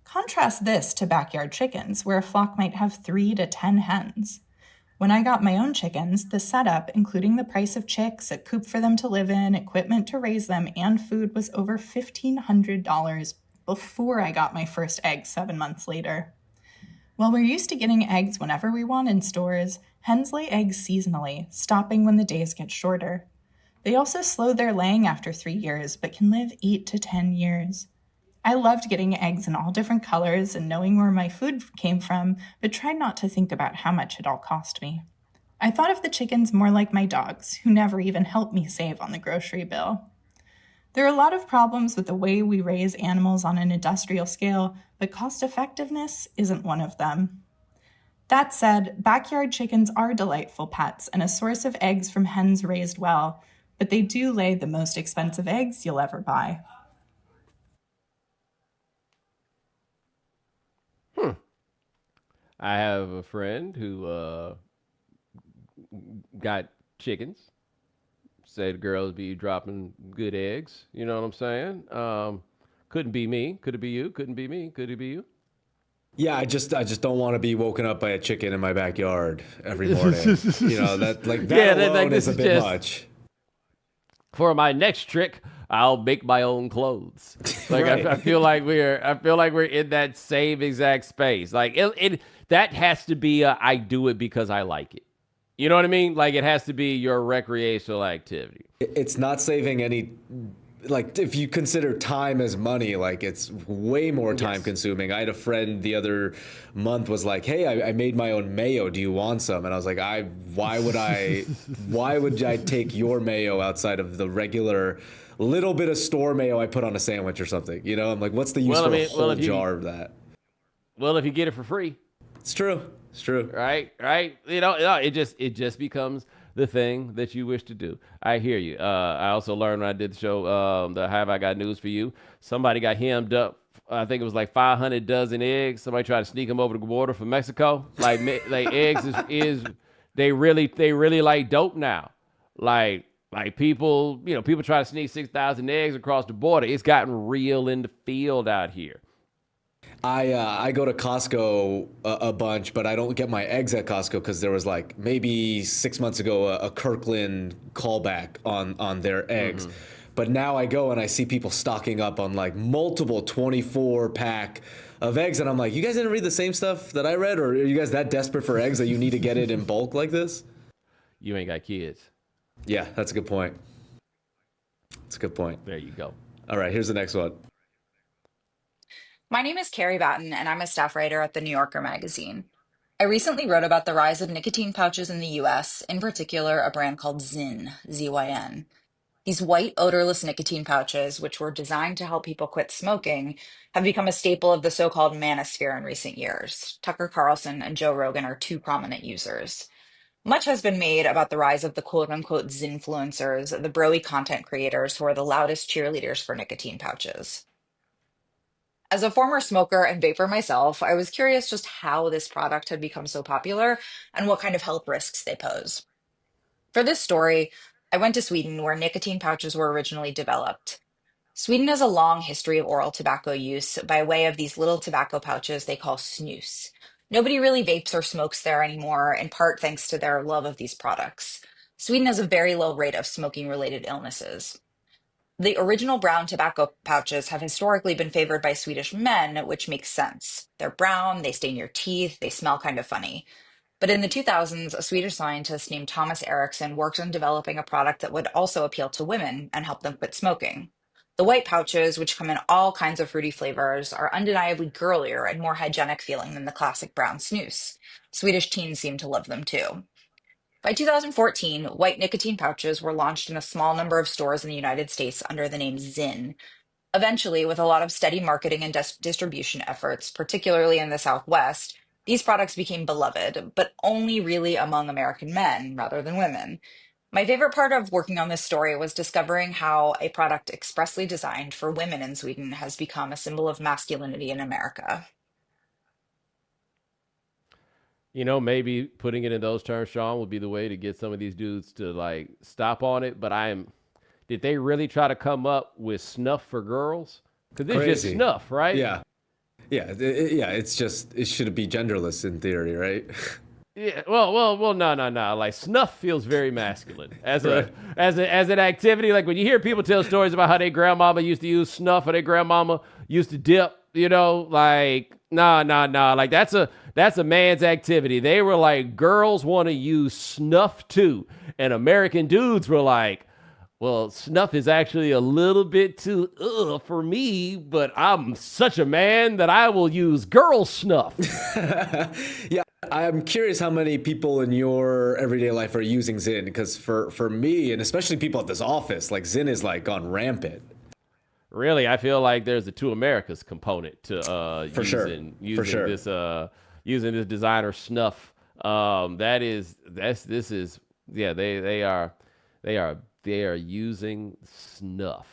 Contrast this to backyard chickens, where a flock might have 3 to 10 hens. When I got my own chickens, the setup, including the price of chicks, a coop for them to live in, equipment to raise them, and food, was over $1,500 before I got my first eggs 7 months later. While we're used to getting eggs whenever we want in stores, hens lay eggs seasonally, stopping when the days get shorter. They also slow their laying after 3 years, but can live 8 to 10 years. I loved getting eggs in all different colors and knowing where my food came from, but tried not to think about how much it all cost me. I thought of the chickens more like my dogs, who never even helped me save on the grocery bill. There are a lot of problems with the way we raise animals on an industrial scale, but cost effectiveness isn't one of them. That said, backyard chickens are delightful pets and a source of eggs from hens raised well, but they do lay the most expensive eggs you'll ever buy. I have a friend who got chickens. Say the girls be dropping good eggs. You know what I'm saying? Couldn't be me. Could it be you? Couldn't be me. Could it be you? Yeah, I just don't want to be woken up by a chicken in my backyard every morning. That alone is a bit much. For my next trick, I'll make my own clothes. Like Right. I feel like we're in that same exact space. Like it that has to be I do it because I like it. You know what I mean? Like it has to be your recreational activity. It's not saving any, like if you consider time as money, like it's way more time consuming. I had a friend the other month was like, hey, I made my own mayo. Do you want some? And I was like, why would I take your mayo outside of the regular little bit of store mayo I put on a sandwich or something? You know, I'm like, what's the use for a whole jar of that? Well, if you get it for free. It's true. It's true. Right. You know, it just becomes the thing that you wish to do. I hear you. I also learned when I did the show, the Have I Got News For You, somebody got hemmed up. I think it was like 500 dozen eggs. Somebody tried to sneak them over the border from Mexico. Like eggs is they really like dope now. Like people, you know, people try to sneak 6,000 eggs across the border. It's gotten real in the field out here. I go to Costco a bunch, but I don't get my eggs at Costco because there was like maybe 6 months ago a Kirkland callback on their eggs. Mm-hmm. But now I go and I see people stocking up on like multiple 24-pack of eggs, and I'm like, you guys didn't read the same stuff that I read, or are you guys that desperate for eggs that you need to get it in bulk like this? You ain't got kids. Yeah, that's a good point. That's a good point. There you go. All right, here's the next one. My name is Carrie Battan, and I'm a staff writer at The New Yorker magazine. I recently wrote about the rise of nicotine pouches in the US, in particular a brand called Zyn, Z-Y-N. These white, odorless nicotine pouches, which were designed to help people quit smoking, have become a staple of the so-called manosphere in recent years. Tucker Carlson and Joe Rogan are two prominent users. Much has been made about the rise of the quote-unquote Zinfluencers, the broy content creators who are the loudest cheerleaders for nicotine pouches. As a former smoker and vapor myself, I was curious just how this product had become so popular and what kind of health risks they pose. For this story, I went to Sweden, where nicotine pouches were originally developed. Sweden has a long history of oral tobacco use by way of these little tobacco pouches they call snus. Nobody really vapes or smokes there anymore, in part thanks to their love of these products. Sweden has a very low rate of smoking-related illnesses. The original brown tobacco pouches have historically been favored by Swedish men, which makes sense. They're brown, they stain your teeth, they smell kind of funny. But in the 2000s, a Swedish scientist named Thomas Eriksson worked on developing a product that would also appeal to women and help them quit smoking. The white pouches, which come in all kinds of fruity flavors, are undeniably girlier and more hygienic feeling than the classic brown snus. Swedish teens seem to love them too. By 2014, white nicotine pouches were launched in a small number of stores in the United States under the name Zyn. Eventually, with a lot of steady marketing and distribution efforts, particularly in the Southwest, these products became beloved, but only really among American men rather than women. My favorite part of working on this story was discovering how a product expressly designed for women in Sweden has become a symbol of masculinity in America. You know, maybe putting it in those terms, Sean, would be the way to get some of these dudes to like stop on it. But did they really try to come up with snuff for girls? Because it's just snuff, right? Yeah. Yeah. It's just, it should be genderless in theory, right? Yeah. Well. No. Like snuff feels very masculine as an activity. Like when you hear people tell stories about how their grandmama used to use snuff or their grandmama used to dip, you know, like nah. Like that's a man's activity. They were like, girls want to use snuff too, and American dudes were like, well, snuff is actually a little bit too for me, but I'm such a man that I will use girl snuff. Yeah, I'm curious how many people in your everyday life are using Zyn, because for me, and especially people at this office, like Zyn is like gone rampant. Really, I feel like there's a two Americas component to using this designer snuff. They are using snuff.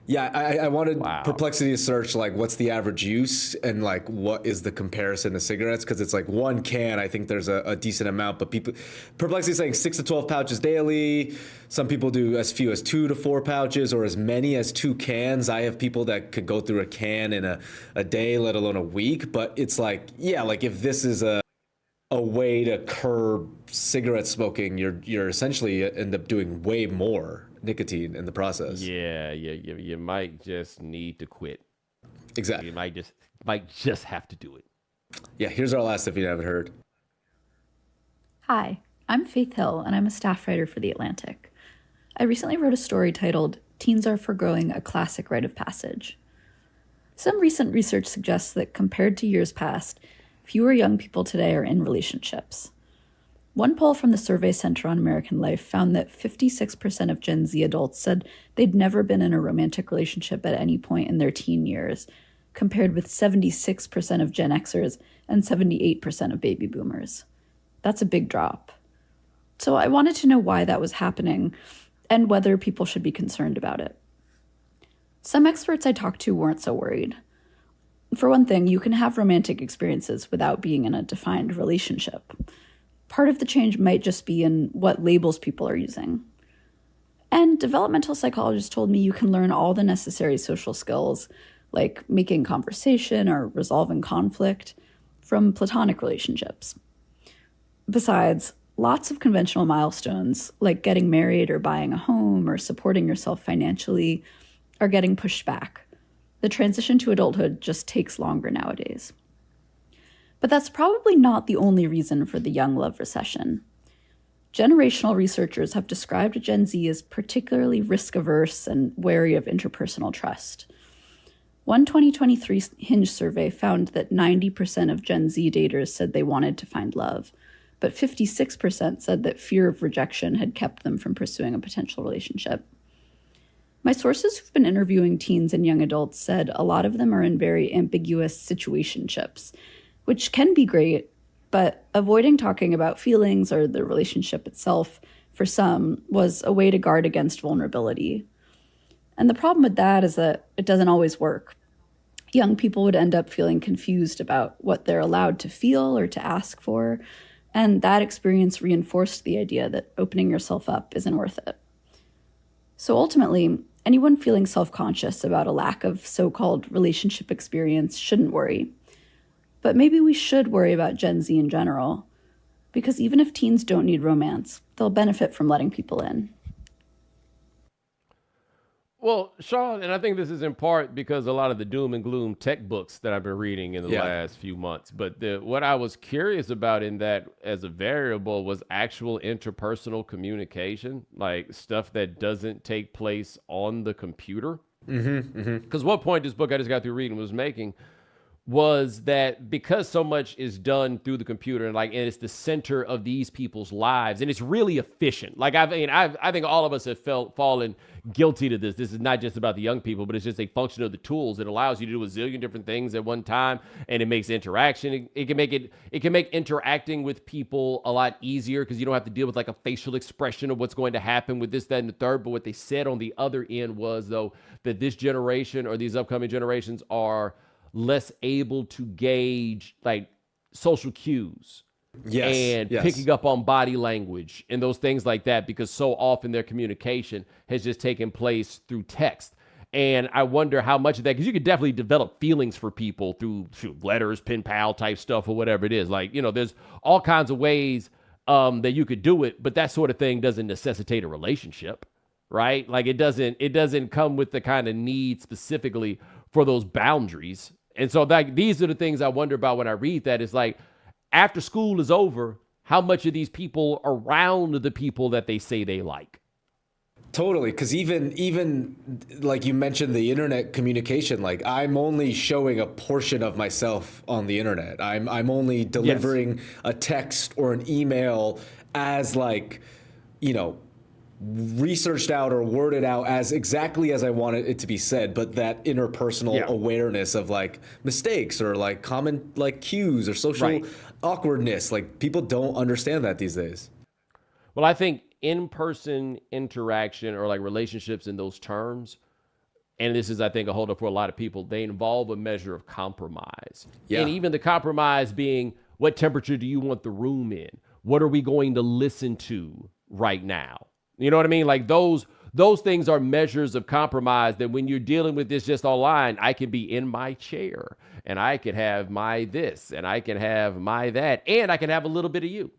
Yeah, I wanted Perplexity to search like what's the average use and like what is the comparison to cigarettes, because it's like one can. I think there's a decent amount, but Perplexity is saying 6 to 12 pouches daily. Some people do as few as 2 to 4 pouches or as many as 2 cans. I have people that could go through a can in a day, let alone a week. But it's like, yeah, like if this is a way to curb cigarette smoking, you're essentially end up doing way more nicotine in the process. Yeah, you might just need to quit. Exactly. You might just have to do it. Yeah, here's our last if you haven't heard. Hi, I'm Faith Hill, and I'm a staff writer for The Atlantic. I recently wrote a story titled Teens Are Forgoing a Classic Rite of Passage. Some recent research suggests that compared to years past, fewer young people today are in relationships. One poll from the Survey Center on American Life found that 56% of Gen Z adults said they'd never been in a romantic relationship at any point in their teen years, compared with 76% of Gen Xers and 78% of baby boomers. That's a big drop. So I wanted to know why that was happening and whether people should be concerned about it. Some experts I talked to weren't so worried. For one thing, you can have romantic experiences without being in a defined relationship. Part of the change might just be in what labels people are using. And developmental psychologists told me you can learn all the necessary social skills, like making conversation or resolving conflict, from platonic relationships. Besides, lots of conventional milestones, like getting married or buying a home or supporting yourself financially, are getting pushed back. The transition to adulthood just takes longer nowadays. But that's probably not the only reason for the young love recession. generational researchers have described Gen Z as particularly risk-averse and wary of interpersonal trust. One 2023 Hinge survey found that 90% of Gen Z daters said they wanted to find love, but 56% said that fear of rejection had kept them from pursuing a potential relationship. My sources who've been interviewing teens and young adults said a lot of them are in very ambiguous situationships, which can be great, but avoiding talking about feelings or the relationship itself for some was a way to guard against vulnerability. And the problem with that is that it doesn't always work. Young people would end up feeling confused about what they're allowed to feel or to ask for, and that experience reinforced the idea that opening yourself up isn't worth it. So ultimately, anyone feeling self-conscious about a lack of so-called relationship experience shouldn't worry. But maybe we should worry about Gen Z in general, because even if teens don't need romance, they'll benefit from letting people in. Well, Sean, and I think this is in part because a lot of the doom and gloom tech books that I've been reading in the last few months. But what I was curious about in that as a variable was actual interpersonal communication, like stuff that doesn't take place on the computer. Because what point this book I just got through reading was making was that because so much is done through the computer and it's the center of these people's lives and it's really efficient. Like I think all of us have fallen guilty to this. This is not just about the young people, but it's just a function of the tools. It allows you to do a zillion different things at one time, and it makes interaction. It can make interacting with people a lot easier because you don't have to deal with like a facial expression of what's going to happen with this, that, and the third. But what they said on the other end was though that this generation or these upcoming generations are less able to gauge like social cues and picking up on body language and those things like that, because so often their communication has just taken place through text. And I wonder how much of that, because you could definitely develop feelings for people through letters, pen pal type stuff or whatever it is. Like, there's all kinds of ways that you could do it, but that sort of thing doesn't necessitate a relationship, right? Like it doesn't come with the kind of need specifically for those boundaries. And so these are the things I wonder about when I read that. It's like, after school is over, how much of these people around the people that they say they like? Totally, because even like you mentioned, the internet communication, like I'm only showing a portion of myself on the internet. I'm only delivering a text or an email as researched out or worded out as exactly as I wanted it to be said, but that interpersonal awareness of like mistakes or like common like cues or social awkwardness, like people don't understand that these days. Well, I think in-person interaction or like relationships in those terms, and this is I think a holdup for a lot of people, they involve a measure of compromise. And even the compromise being, what temperature do you want the room in? What are we going to listen to right now? You know what I mean? Like those things are measures of compromise that when you're dealing with this just online, I can be in my chair and I can have my this and I can have my that and I can have a little bit of you.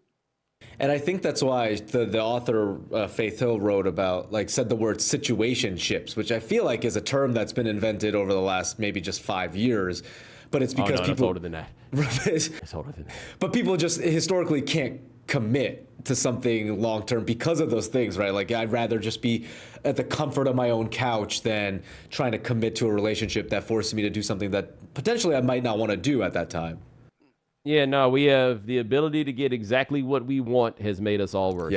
And I think that's why the author Faith Hill wrote about, said the word situationships, which I feel like is a term that's been invented over the last maybe just 5 years. But it's because people... It's older than that. It's older than that. But people just historically can't commit to something long term because of those things, right? Like I'd rather just be at the comfort of my own couch than trying to commit to a relationship that forces me to do something that potentially I might not want to do at that time. Yeah, no, we have the ability to get exactly what we want has made us all worse.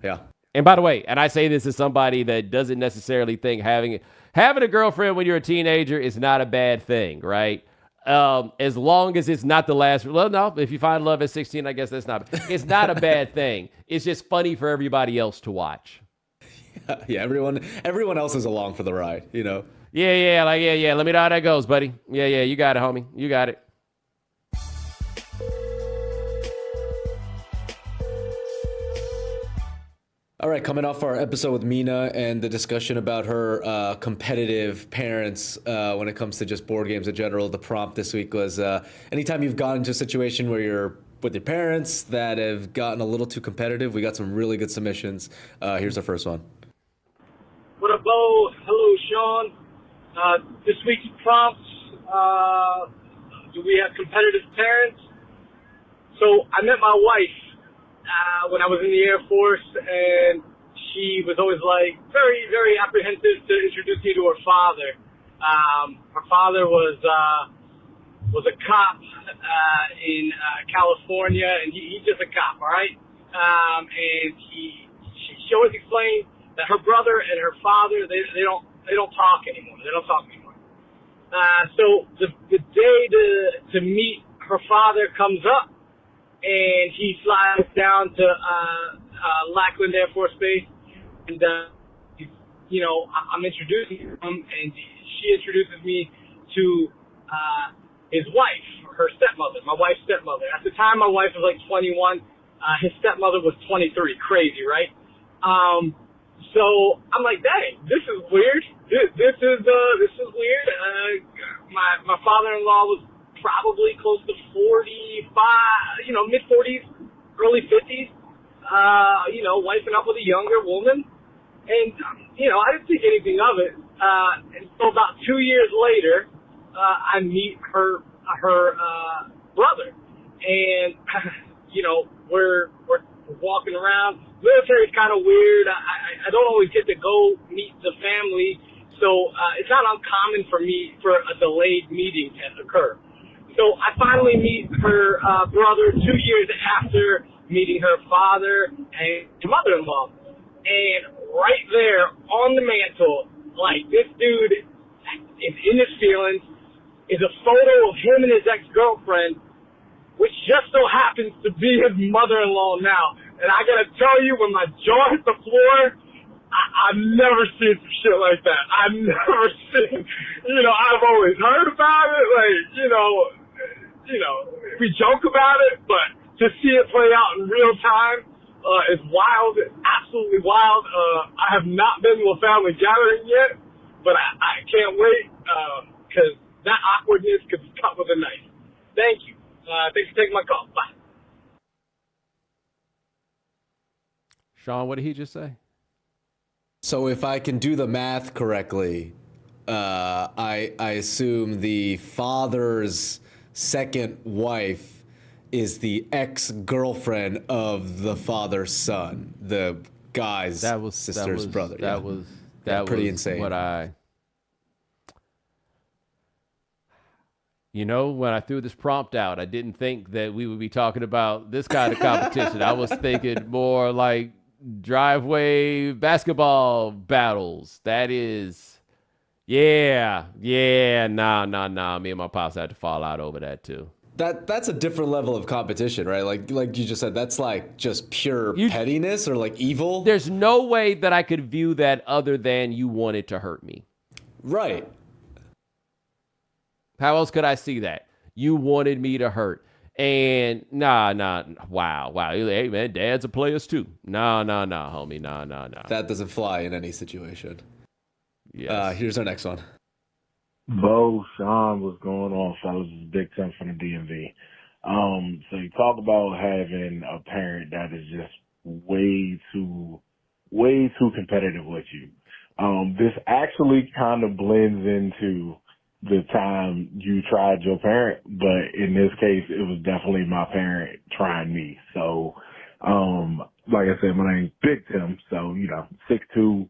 Yeah. And by the way, and I say this as somebody that doesn't necessarily think having a girlfriend when you're a teenager is not a bad thing, right? As long as it's not the last. Well, no, if you find love at 16, I guess it's not a bad thing. It's just funny for everybody else to watch. Yeah, everyone else is along for the ride, Yeah. Let me know how that goes, buddy. Yeah, you got it, homie. You got it. All right, coming off our episode with Mina and the discussion about her competitive parents when it comes to just board games in general, the prompt this week was anytime you've gotten into a situation where you're with your parents that have gotten a little too competitive. We got some really good submissions. Here's our first one. What up, Bo? Hello, Sean. This week's prompts, do we have competitive parents? So I met my wife when I was in the Air Force, and she was always like very, very apprehensive to introduce me to her father. Her father was a cop in California, and he's just a cop, all right? And she always explained that her brother and her father they don't talk anymore. They don't talk anymore. So the day to meet her father comes up, and he flies down to Lackland Air Force Base, and I'm introducing him, and she introduces me to his wife, her stepmother, my wife's stepmother. At the time, my wife was like 21. His stepmother was 23. Crazy, right? So I'm like, dang, this is weird. This is weird. My father-in-law was probably close to 45, mid 40s, early 50s. Wifing up with a younger woman, and I didn't think anything of it. And so about 2 years later, I meet her brother, and we're walking around. Military's kind of weird. I don't always get to go meet the family, so it's not uncommon for a delayed meeting to occur. So I finally meet her brother 2 years after meeting her father and mother-in-law, and right there on the mantle, like, this dude is in his feelings, is a photo of him and his ex-girlfriend, which just so happens to be his mother-in-law now. And I gotta tell you, when my jaw hit the floor, I've never seen some shit like that. I've never seen, I've always heard about it, we joke about it, but to see it play out in real time is wild. It's absolutely wild. I have not been to a family gathering yet, but I can't wait, because that awkwardness could be cut with a knife. Thank you. Thanks for taking my call. Bye. Sean, what did he just say? So if I can do the math correctly, I assume the father's second wife is the ex-girlfriend of the father's son, the guy's sister's brother. That was pretty insane. What when I threw this prompt out, I didn't think that we would be talking about this kind of competition. I was thinking more like driveway basketball battles. That is, nah. Me and my pops had to fall out over that too. That's a different level of competition, right? Like you just said, that's like just pure pettiness or like evil. There's no way that I could view that other than you wanted to hurt me. Right. How else could I see that? You wanted me to hurt. And wow. Hey man, dads are players too. Nah, homie. Nah. That doesn't fly in any situation. Yes. Here's our next one. Bo, Sean, what's going on, fellas? It's Big Tim from the DMV. So you talk about having a parent that is just way too competitive with you. This actually kind of blends into the time you tried your parent, but in this case, it was definitely my parent trying me. So, like I said, my name's Big Tim, so, 6'2",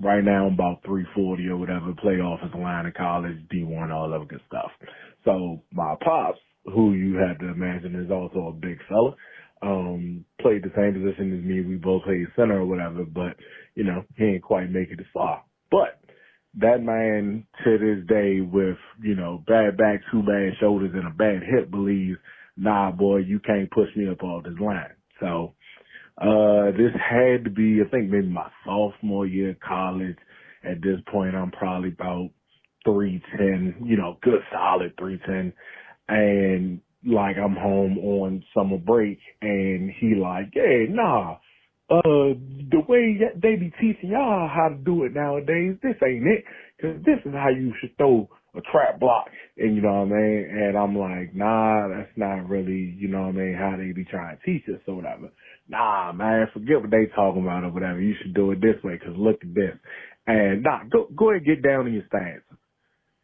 right now I'm about 340 or whatever, play offensive line in college, D1, all that good stuff. So my pops, who you have to imagine is also a big fella, played the same position as me. We both played center or whatever, but, he ain't quite make it as far. But that man, to this day, with, bad back, 2 bad shoulders, and a bad hip, believes, nah, boy, you can't push me up off this line. So, this had to be, I think, maybe my sophomore year of college. At this point, I'm probably about 310, good solid 310. And, like, I'm home on summer break, and he like, hey, nah, the way they be teaching y'all how to do it nowadays, this ain't it. Cause this is how you should throw a trap block. And you know what I mean? And I'm like, nah, that's not really, how they be trying to teach us or whatever. Nah, man, forget what they talking about or whatever. You should do it this way. Cause look at this. And nah, go ahead and get down in your stance.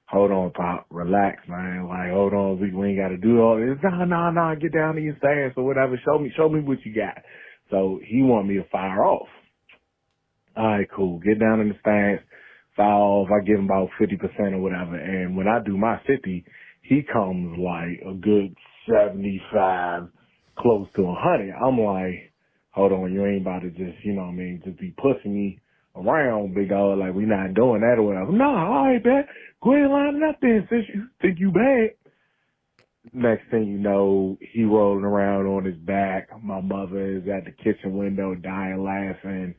Hold on, Pop. Relax, man. Like, hold on. We ain't got to do all this. Nah, get down in your stance or whatever. Show me what you got. So he wanted me to fire off. All right, cool. Get down in the stands, fire off. I give him about 50% or whatever. And when I do my 50, he comes like a good 75, close to 100. I'm like, hold on, you ain't about to just, you know what I mean, just be pushing me around, big dog, like we not doing that or whatever. No, all right, man. Go ahead and line it up then since you think you bad. Next thing you know, he rolling around on his back. My mother is at the kitchen window dying laughing,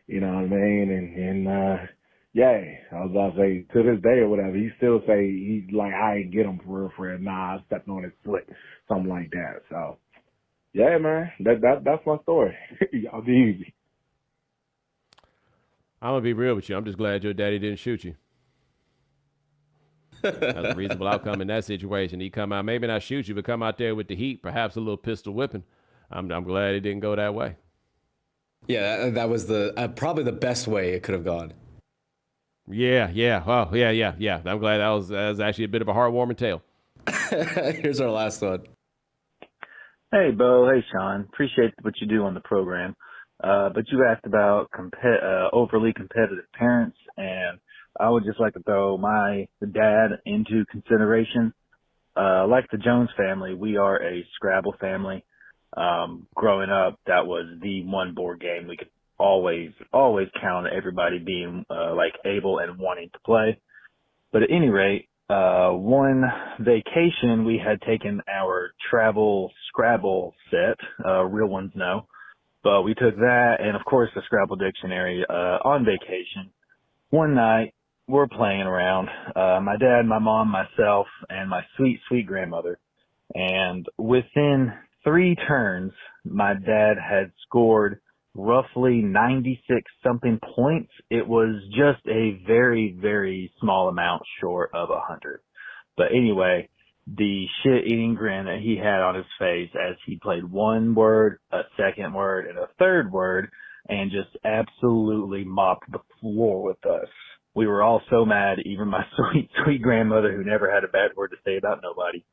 you know what I mean? And yeah, I was about to say, to this day or whatever, he still say, he like, I ain't get him for real. Nah, I stepped on his foot, something like that. So, yeah, man, that's my story. Y'all be easy. I'm going to be real with you. I'm just glad your daddy didn't shoot you. That's a reasonable outcome in that situation. He come out, maybe not shoot you, but come out there with the heat, perhaps a little pistol whipping. I'm glad it didn't go that way. Yeah, that was the probably the best way it could have gone. Yeah. Oh, yeah. I'm glad that was actually a bit of a heartwarming tale. Here's our last one. Hey, Bo. Hey, Sean. Appreciate what you do on the program. But you asked about overly competitive parents, and I would just like to throw my dad into consideration. Like the Jones family, we are a Scrabble family. Growing up, that was the one board game we could always count on everybody being like able and wanting to play. But at any rate, one vacation we had taken our travel Scrabble set, real ones no, but we took that and of course the Scrabble dictionary on vacation. One night we're playing around, my dad, my mom, myself, and my sweet grandmother, and within 3 turns my dad had scored roughly 96 something points. It was just a very, very small amount short of 100. But anyway, the shit-eating grin that he had on his face as he played one word, a second word, and a third word, and just absolutely mopped the floor with us. We were all so mad, even my sweet grandmother, who never had a bad word to say about nobody.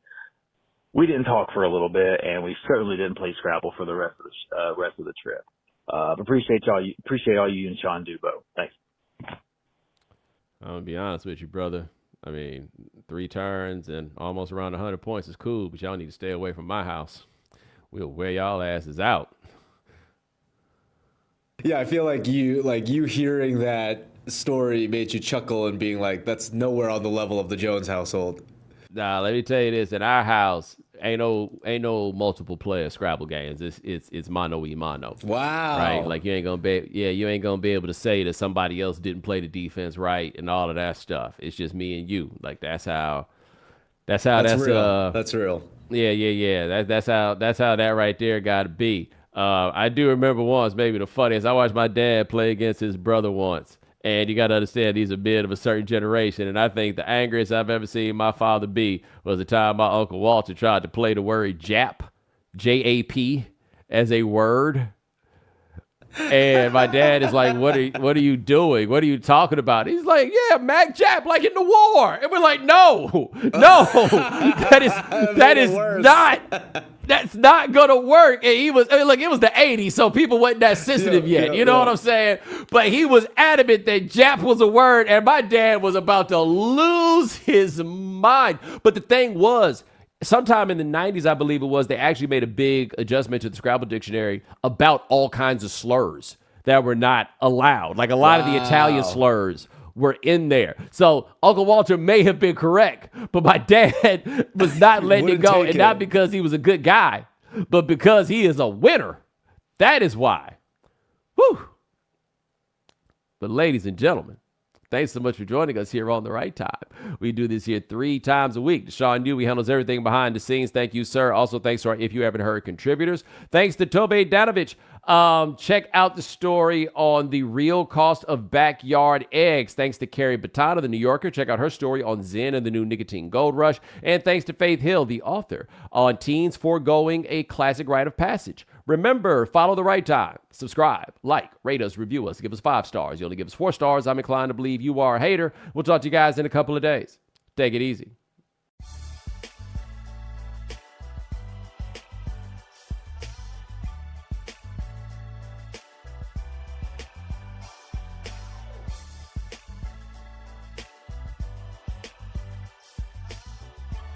We didn't talk for a little bit, and we certainly didn't play Scrabble for the rest of the trip. Appreciate all you and Sean do, Bo. Thanks. I'm going to be honest with you, brother. I mean, 3 turns and almost around 100 points is cool, but y'all need to stay away from my house. We'll wear y'all asses out. Yeah, I feel like you hearing that story made you chuckle and being like, that's nowhere on the level of the Jones household. Nah, let me tell you this. In our house, ain't no multiple player Scrabble games. It's mano y mano. Wow. Right? Like you ain't gonna be able to say that somebody else didn't play the defense right and all of that stuff. It's just me and you. Like that's how that's real. That's real. Yeah. That's how that right there gotta be. I do remember once, maybe the funniest, I watched my dad play against his brother once. And you got to understand, he's a bit of a certain generation. And I think the angriest I've ever seen my father be was the time my Uncle Walter tried to play the word Jap, J-A-P, as a word. And my dad is like, what are you doing? What are you talking about? He's like, yeah, Mac Jap, like in the war. And we're like, no, that's not gonna work. And he was like, it was the 80s, so people wasn't that sensitive yet. You know what I'm saying? But he was adamant that Jap was a word, and my dad was about to lose his mind. But the thing was, sometime in the 90s, I believe it was, they actually made a big adjustment to the Scrabble dictionary about all kinds of slurs that were not allowed. Like a lot of the Italian slurs were in there. So Uncle Walter may have been correct, but my dad was not letting it go. And not because he was a good guy, but because he is a winner. That is why. Whew. But ladies and gentlemen, thanks so much for joining us here on The Right Time. We do this here 3 times a week. Sean Dewey handles everything behind the scenes. Thank you, sir. Also, thanks to our If You Haven't Heard contributors. Thanks to Tove Danovich. Check out the story on the real cost of backyard eggs. Thanks to Carrie Battan of The New Yorker. Check out her story on Zen and the new Nicotine Gold Rush. And thanks to Faith Hill, the author, on teens foregoing a classic rite of passage. Remember, follow The Right Time. Subscribe, like, rate us, review us, give us 5 stars. You only give us 4 stars, I'm inclined to believe you are a hater. We'll talk to you guys in a couple of days. Take it easy.